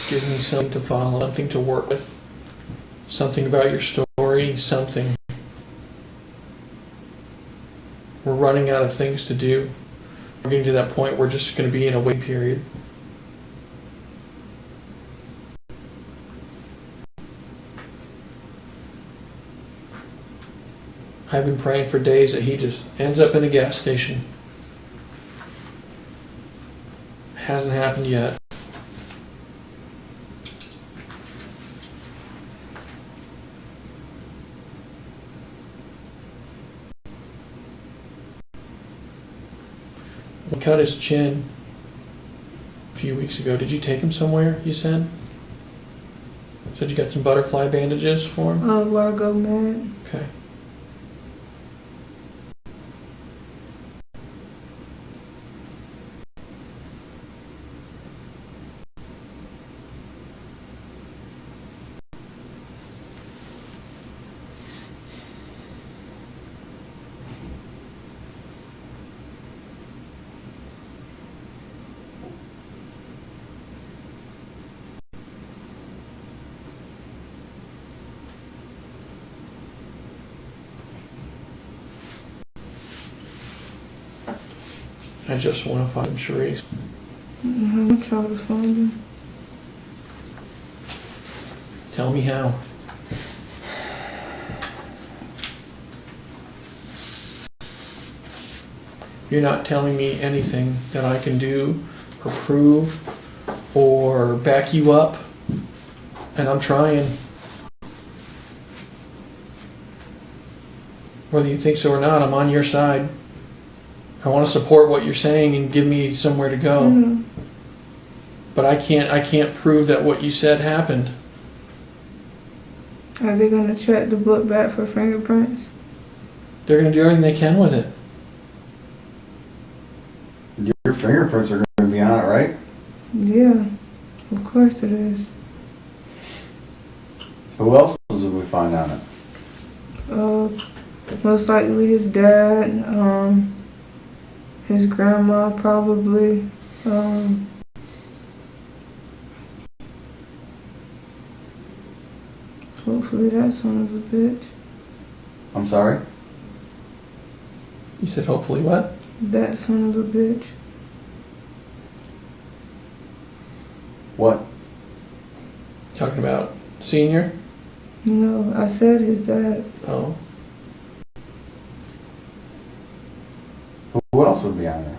Give me something to follow, something to work with, something about your story, something. We're running out of things to do. We're getting to that point where we're just going to be in a wait period. I've been praying for days that he just ends up in a gas station. Hasn't happened yet. We cut his chin a few weeks ago. Did you take him somewhere, you said? Said you got some butterfly bandages for him? Largo, man. Okay. I just want to find Charisse. I'm gonna try to find him. Tell me how. You're not telling me anything that I can do or prove or back you up, and I'm trying. Whether you think so or not, I'm on your side. I want to support what you're saying and give me somewhere to go. Mm-hmm. But I can't prove that what you said happened. Are they gonna check the book back for fingerprints? They're going to do everything they can with it. Your fingerprints are going to be on it, right? Yeah, of course it is. Who else did we find on it? Most likely his dad, his grandma probably. Hopefully that son of a bitch. I'm sorry? You said hopefully what? That son of a bitch. What? Talking about Senior? No, I said his dad. Oh. Who else would be on there?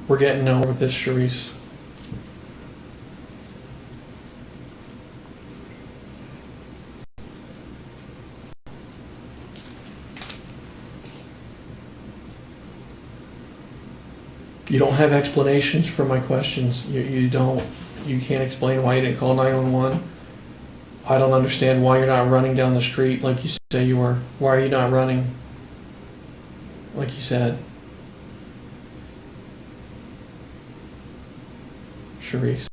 We're getting nowhere with this, Charisse. You don't have explanations for my questions. You can't explain why you didn't call 911. I don't understand why you're not running down the street like you say you were. Why are you not running? Like you said. Charisse.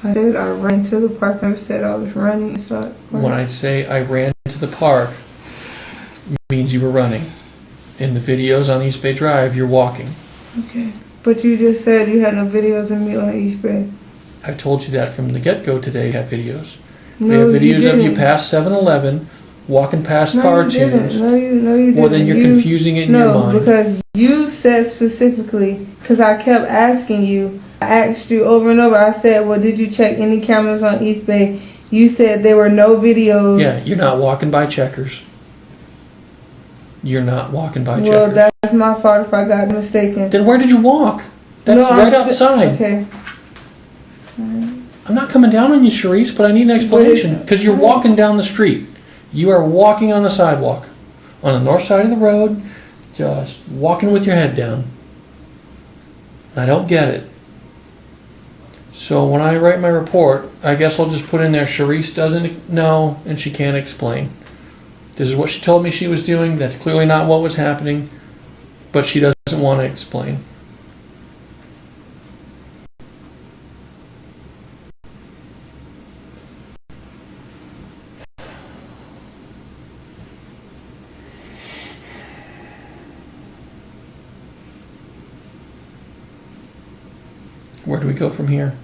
I said I ran to the park. I never said I was running inside. When I say I ran to the park, means you were running. In the videos on East Bay Drive, you're walking. Okay. But you just said you had no videos of me on East Bay. I've told you that from the get-go today. We have videos. No, we have videos you of you didn't. past 7-Eleven, walking past No, car you didn't. tunes. No, you didn't. Well, then you're confusing it in your mind. No, because you said specifically, because I kept asking you, I asked you over and over, I said, well, did you check any cameras on East Bay? You said there were no videos. Yeah, you're not walking by Checkers. You're not walking by Well, Checkers. that's my fault if I got mistaken. Then where did you walk? That's No, right I'm outside. Okay. I'm not coming down on you, Charisse, but I need an explanation. Because you're walking down the street. You are walking on the sidewalk. On the north side of the road, just walking with your head down. I don't get it. So when I write my report, I guess I'll just put in there, Charisse doesn't know and she can't explain. This is what she told me she was doing. That's clearly not what was happening. But she doesn't want to explain. Where do we go from here?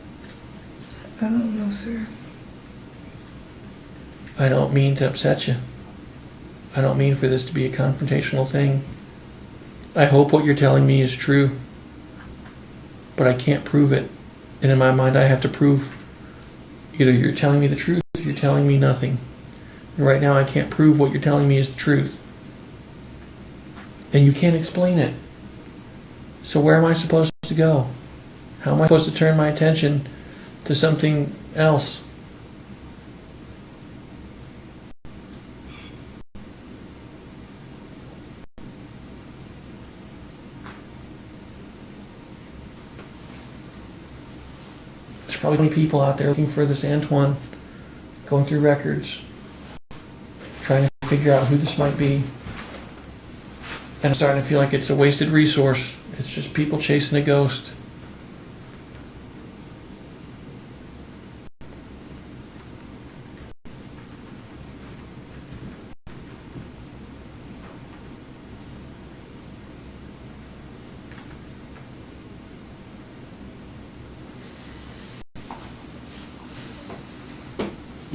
I don't know, sir. I don't mean to upset you. I don't mean for this to be a confrontational thing. I hope what you're telling me is true. But I can't prove it. And in my mind I have to prove either you're telling me the truth or you're telling me nothing. And right now I can't prove what you're telling me is the truth. And you can't explain it. So where am I supposed to go? How am I supposed to turn my attention to something else? There's probably many people out there looking for this Antoine, going through records, trying to figure out who this might be. And I'm starting to feel like it's a wasted resource. It's just people chasing a ghost.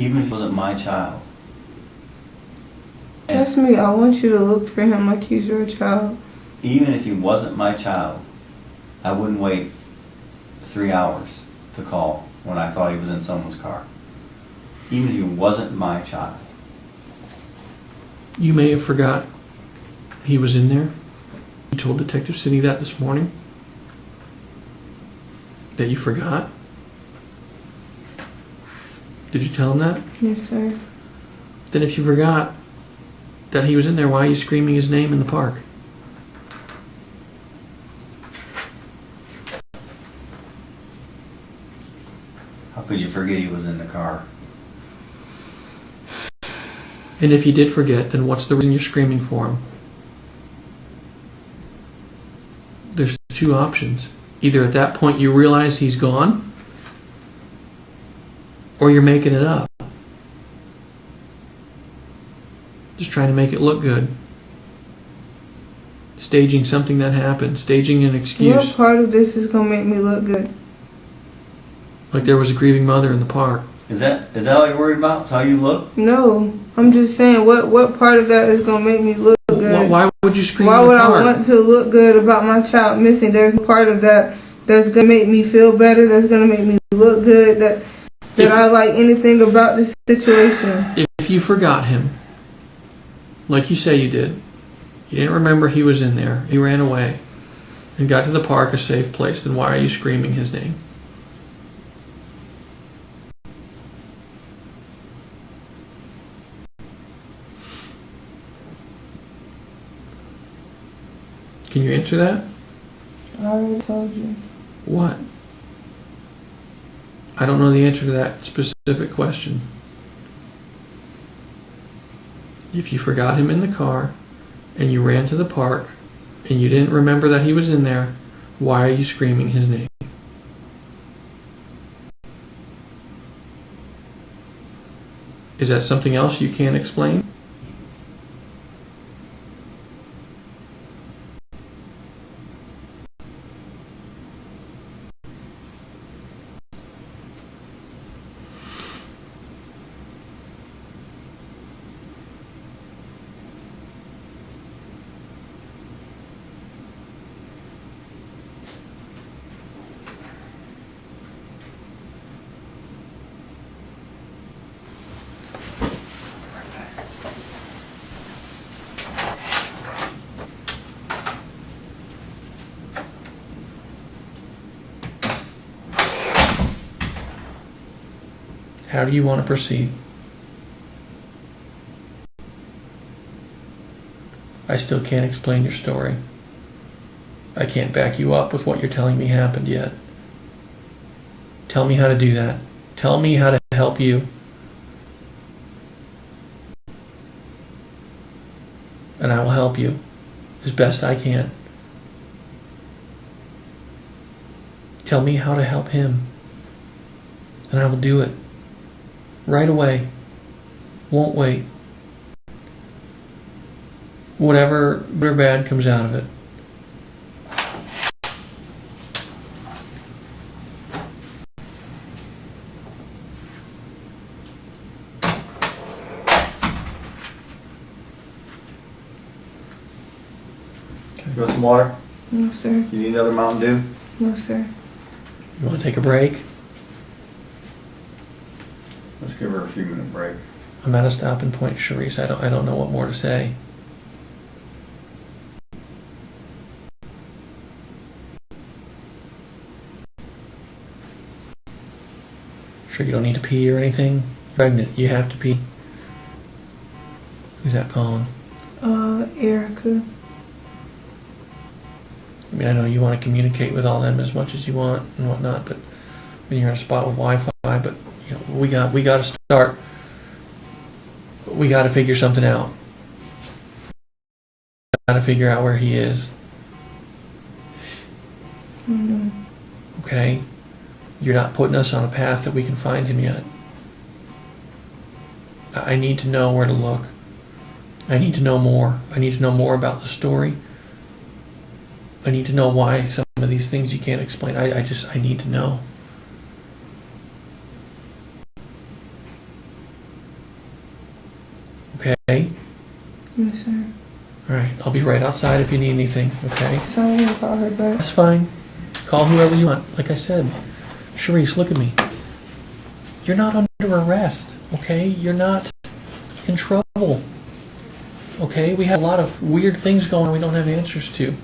Even if he wasn't my child. Trust me, I want you to look for him like he's your child. Even if he wasn't my child, I wouldn't wait 3 hours to call when I thought he was in someone's car. Even if he wasn't my child. You may have forgot he was in there. You told Detective Sidney that this morning? That you forgot? Did you tell him that? Yes, sir. Then if you forgot that he was in there, why are you screaming his name in the park? How could you forget he was in the car? And if you did forget, then what's the reason you're screaming for him? There's two options. Either at that point you realize he's gone, or you're making it up. Just trying to make it look good. Staging something that happened. Staging an excuse. What part of this is going to make me look good? Like there was a grieving mother in the park. Is that all you're worried about? It's how you look? No. I'm just saying, what part of that is going to make me look good? Why would you scream Why in the would park? I want to look good about my child missing? There's a part of that that's going to make me feel better, that's going to make me look good, that I like anything about this situation. If you forgot him, like you say you did, you didn't remember he was in there, he ran away, and got to the park, a safe place, then why are you screaming his name? Can you answer that? I already told you. What? I don't know the answer to that specific question. If you forgot him in the car and you ran to the park and you didn't remember that he was in there, why are you screaming his name? Is that something else you can't explain? How do you want to proceed? I still can't explain your story. I can't back you up with what you're telling me happened yet. Tell me how to do that. Tell me how to help you. And I will help you as best I can. Tell me how to help him. And I will do it. Right away. Won't wait. Whatever good or bad comes out of it. You want some water? No, sir. You need another Mountain Dew? No, sir. You want to take a break? Let's give her a few minute break. I'm at a stopping point, Charisse. I don't know what more to say. Sure you don't need to pee or anything? You're pregnant. You have to pee. Who's that calling? Erica. I mean, I know you want to communicate with all them as much as you want and whatnot, but when you're in a spot with Wi-Fi, but you know, we got to start. We got to figure something out. Got to figure out where he is. Mm-hmm. Okay? You're not putting us on a path that we can find him yet. I need to know where to look. I need to know more. I need to know more about the story. I need to know why some of these things you can't explain. I need to know. Okay? Yes, sir. Alright, I'll be right outside if you need anything, okay? So I'm gonna call her back. That's fine. Call whoever you want. Like I said, Charisse, look at me. You're not under arrest, okay? You're not in trouble. Okay? We have a lot of weird things going on we don't have answers to.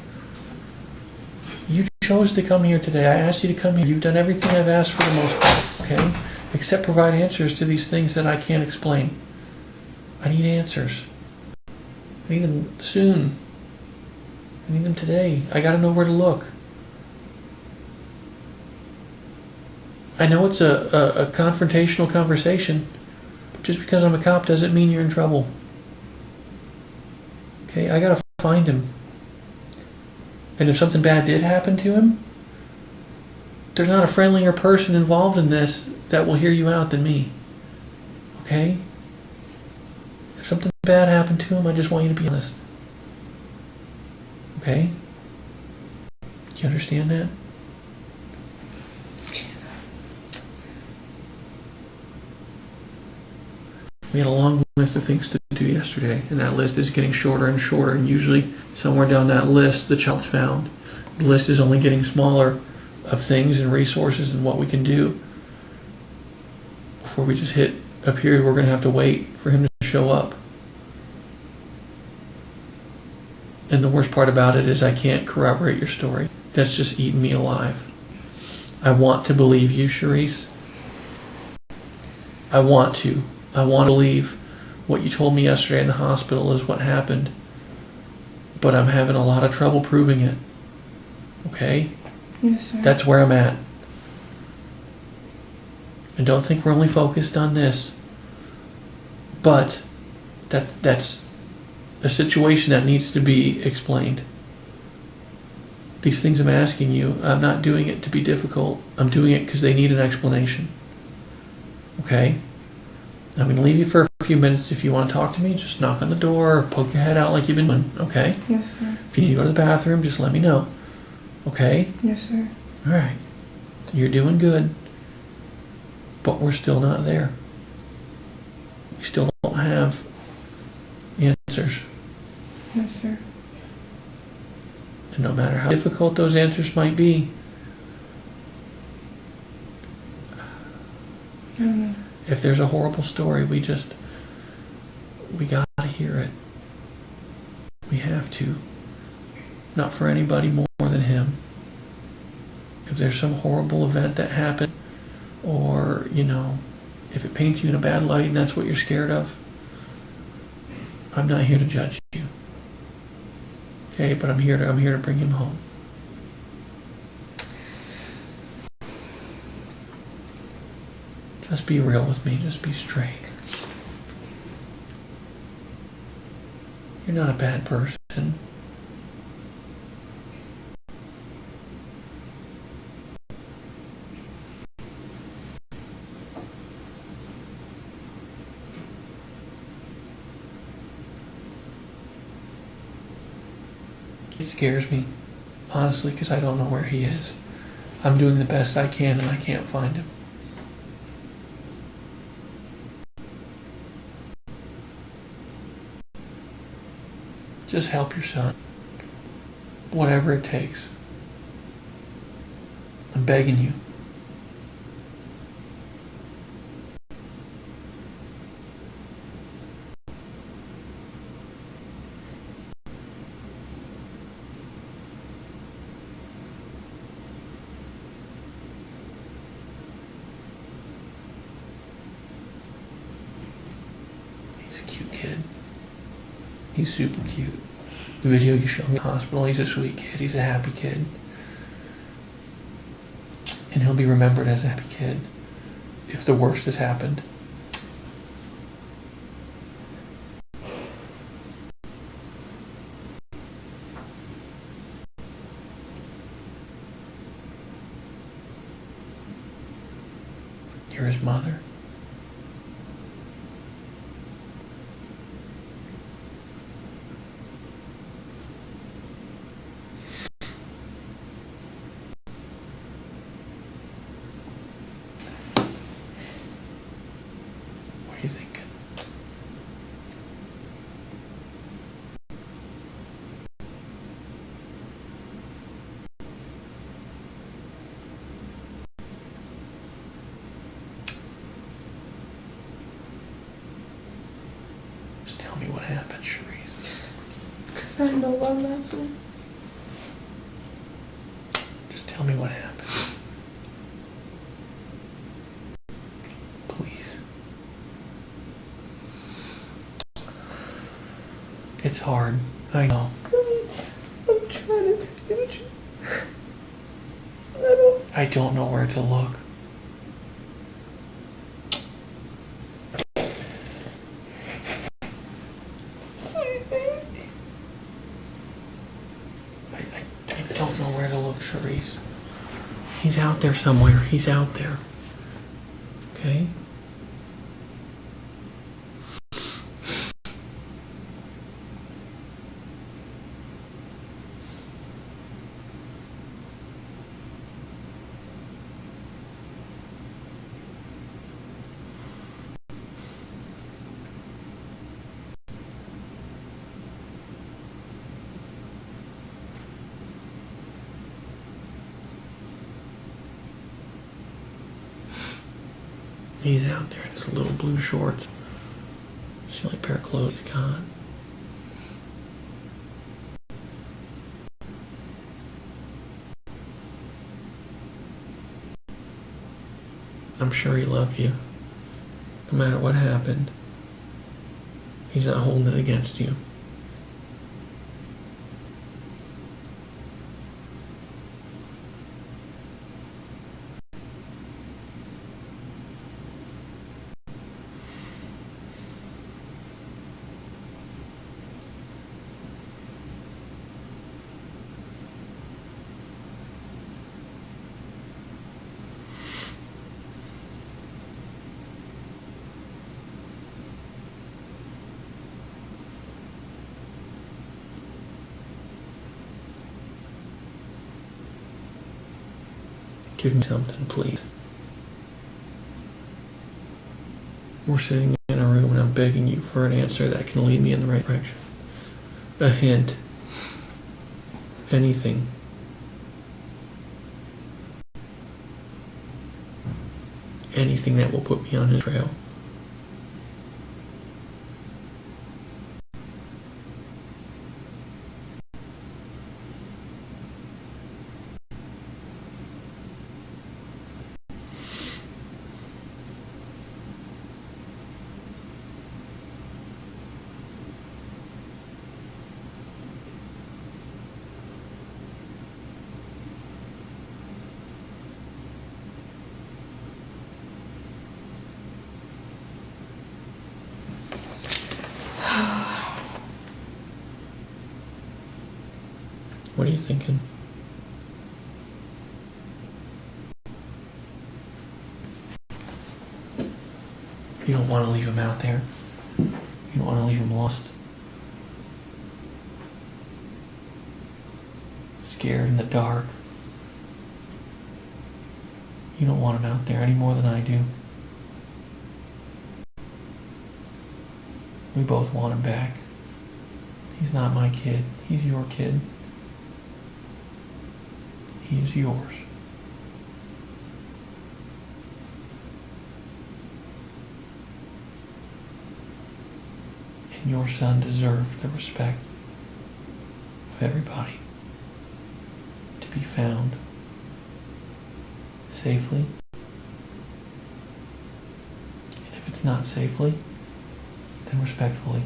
You chose to come here today. I asked you to come here. You've done everything I've asked for the most part, okay? Except provide answers to these things that I can't explain. I need answers. I need them soon. I need them today. I gotta know where to look. I know it's a confrontational conversation, but just because I'm a cop doesn't mean you're in trouble. Okay, I gotta find him. And if something bad did happen to him, there's not a friendlier person involved in this that will hear you out than me. Okay? If something bad happened to him, I just want you to be honest. Okay? Do you understand that? We had a long list of things to do yesterday, and that list is getting shorter and shorter, and usually somewhere down that list the child's found. The list is only getting smaller of things and resources and what we can do before we just hit a period we're going to have to wait for him to show up. And the worst part about it is I can't corroborate your story. That's just eating me alive. I want to believe you, Charisse. I want to believe what you told me yesterday in the hospital is what happened. But I'm having a lot of trouble proving it. Okay? Yes, sir. That's where I'm at. And don't think we're only focused on this. But that's a situation that needs to be explained. These things I'm asking you, I'm not doing it to be difficult. I'm doing it because they need an explanation. Okay? I'm going to leave you for a few minutes. If you want to talk to me, just knock on the door or poke your head out like you've been doing. Okay? Yes, sir. If you need to go to the bathroom, just let me know. Okay? Yes, sir. Alright. You're doing good. But we're still not there. We still don't have answers. Yes, sir. And no matter how difficult those answers might be, if there's a horrible story, we gotta hear it. We have to. Not for anybody more than him. If there's some horrible event that happened, or, if it paints you in a bad light and that's what you're scared of, I'm not here to judge you. Okay, but I'm here to bring him home. Just be real with me, just be straight. You're not a bad person. It scares me, honestly, because I don't know where he is. I'm doing the best I can and I can't find him. Just help your son. Whatever it takes. I'm begging you. He's a cute kid. He's super cute. The video you showed me in the hospital, he's a sweet kid. He's a happy kid. And he'll be remembered as a happy kid if the worst has happened. You're his mother. What are you thinking? happened, Charisse? Because I know I'm laughing. Just tell me what happened. Please. It's hard. I know. I'm trying to tell you the truth. I don't know where to look. I don't know where to look, Charisse. He's out there somewhere. He's out there. Okay? He's out there in his little blue shorts. It's the only pair of clothes he's got. I'm sure he loved you. No matter what happened, he's not holding it against you. Give me something, please. We're sitting in a room and I'm begging you for an answer that can lead me in the right direction. A hint. Anything. Anything that will put me on his trail. What are you thinking? You don't want to leave him out there. You don't want to leave him lost. Scared in the dark. You don't want him out there any more than I do. We both want him back. He's not my kid. He's your kid. He's yours. And your son deserved the respect of everybody to be found safely. And if it's not safely, then respectfully.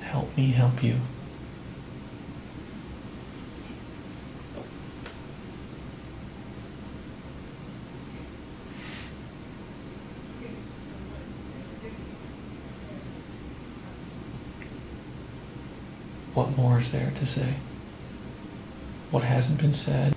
Help me help you. What more is there to say? What hasn't been said?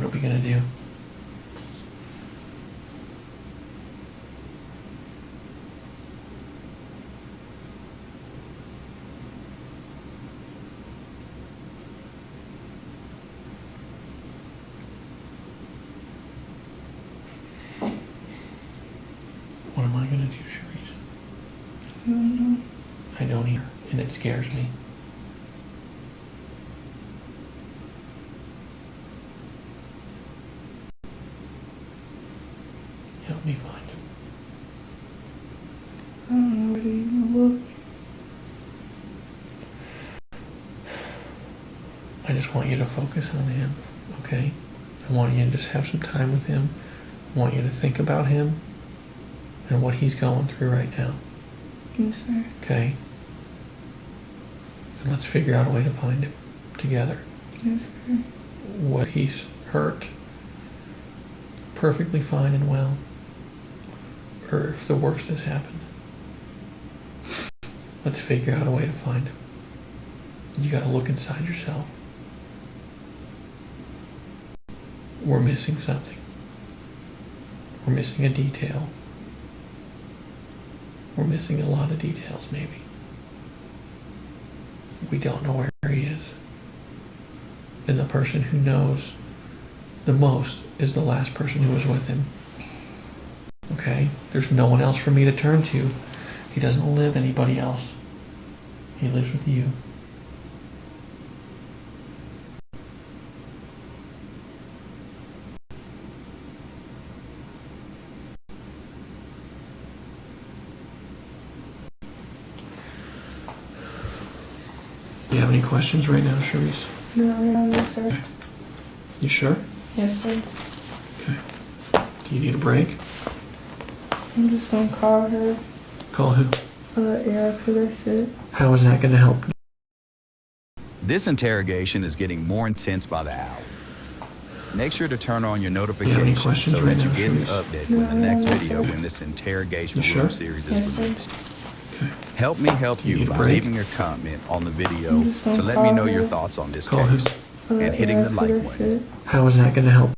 What are we gonna do? What am I gonna do, Charisse? I don't know. I don't either, and it scares me. Help me find him. I don't know where to even look. I just want you to focus on him, okay? I want you to just have some time with him. I want you to think about him and what he's going through right now, Yes, sir. okay? And let's figure out a way to find him together. Yes, sir. What he's hurt, perfectly fine and well, or if the worst has happened. Let's figure out a way to find him. You gotta look inside yourself. We're missing something. We're missing a detail. We're missing a lot of details, maybe. We don't know where he is. And the person who knows the most is the last person who was with him. Okay? There's no one else for me to turn to. He doesn't live with anybody else. He lives with you. Do you have any questions right now, Charisse? No, no, sir. You sure? Yes, sir. Okay. Do you need a break? I'm just gonna call her. Call who? Erica, that's it. How is that going to help? This interrogation is getting more intense by the hour. Make sure to turn on your any notifications questions so right that you now, get an Charisse? update when the next video when this interrogation You room sure? series Yes, is sir. released. Okay. Help me help Do you you need a by break? leaving a comment on the video I'm just gonna to let me call know your her. thoughts on this Call who? case and hitting the Erica, like that's button. it. How is that going to help?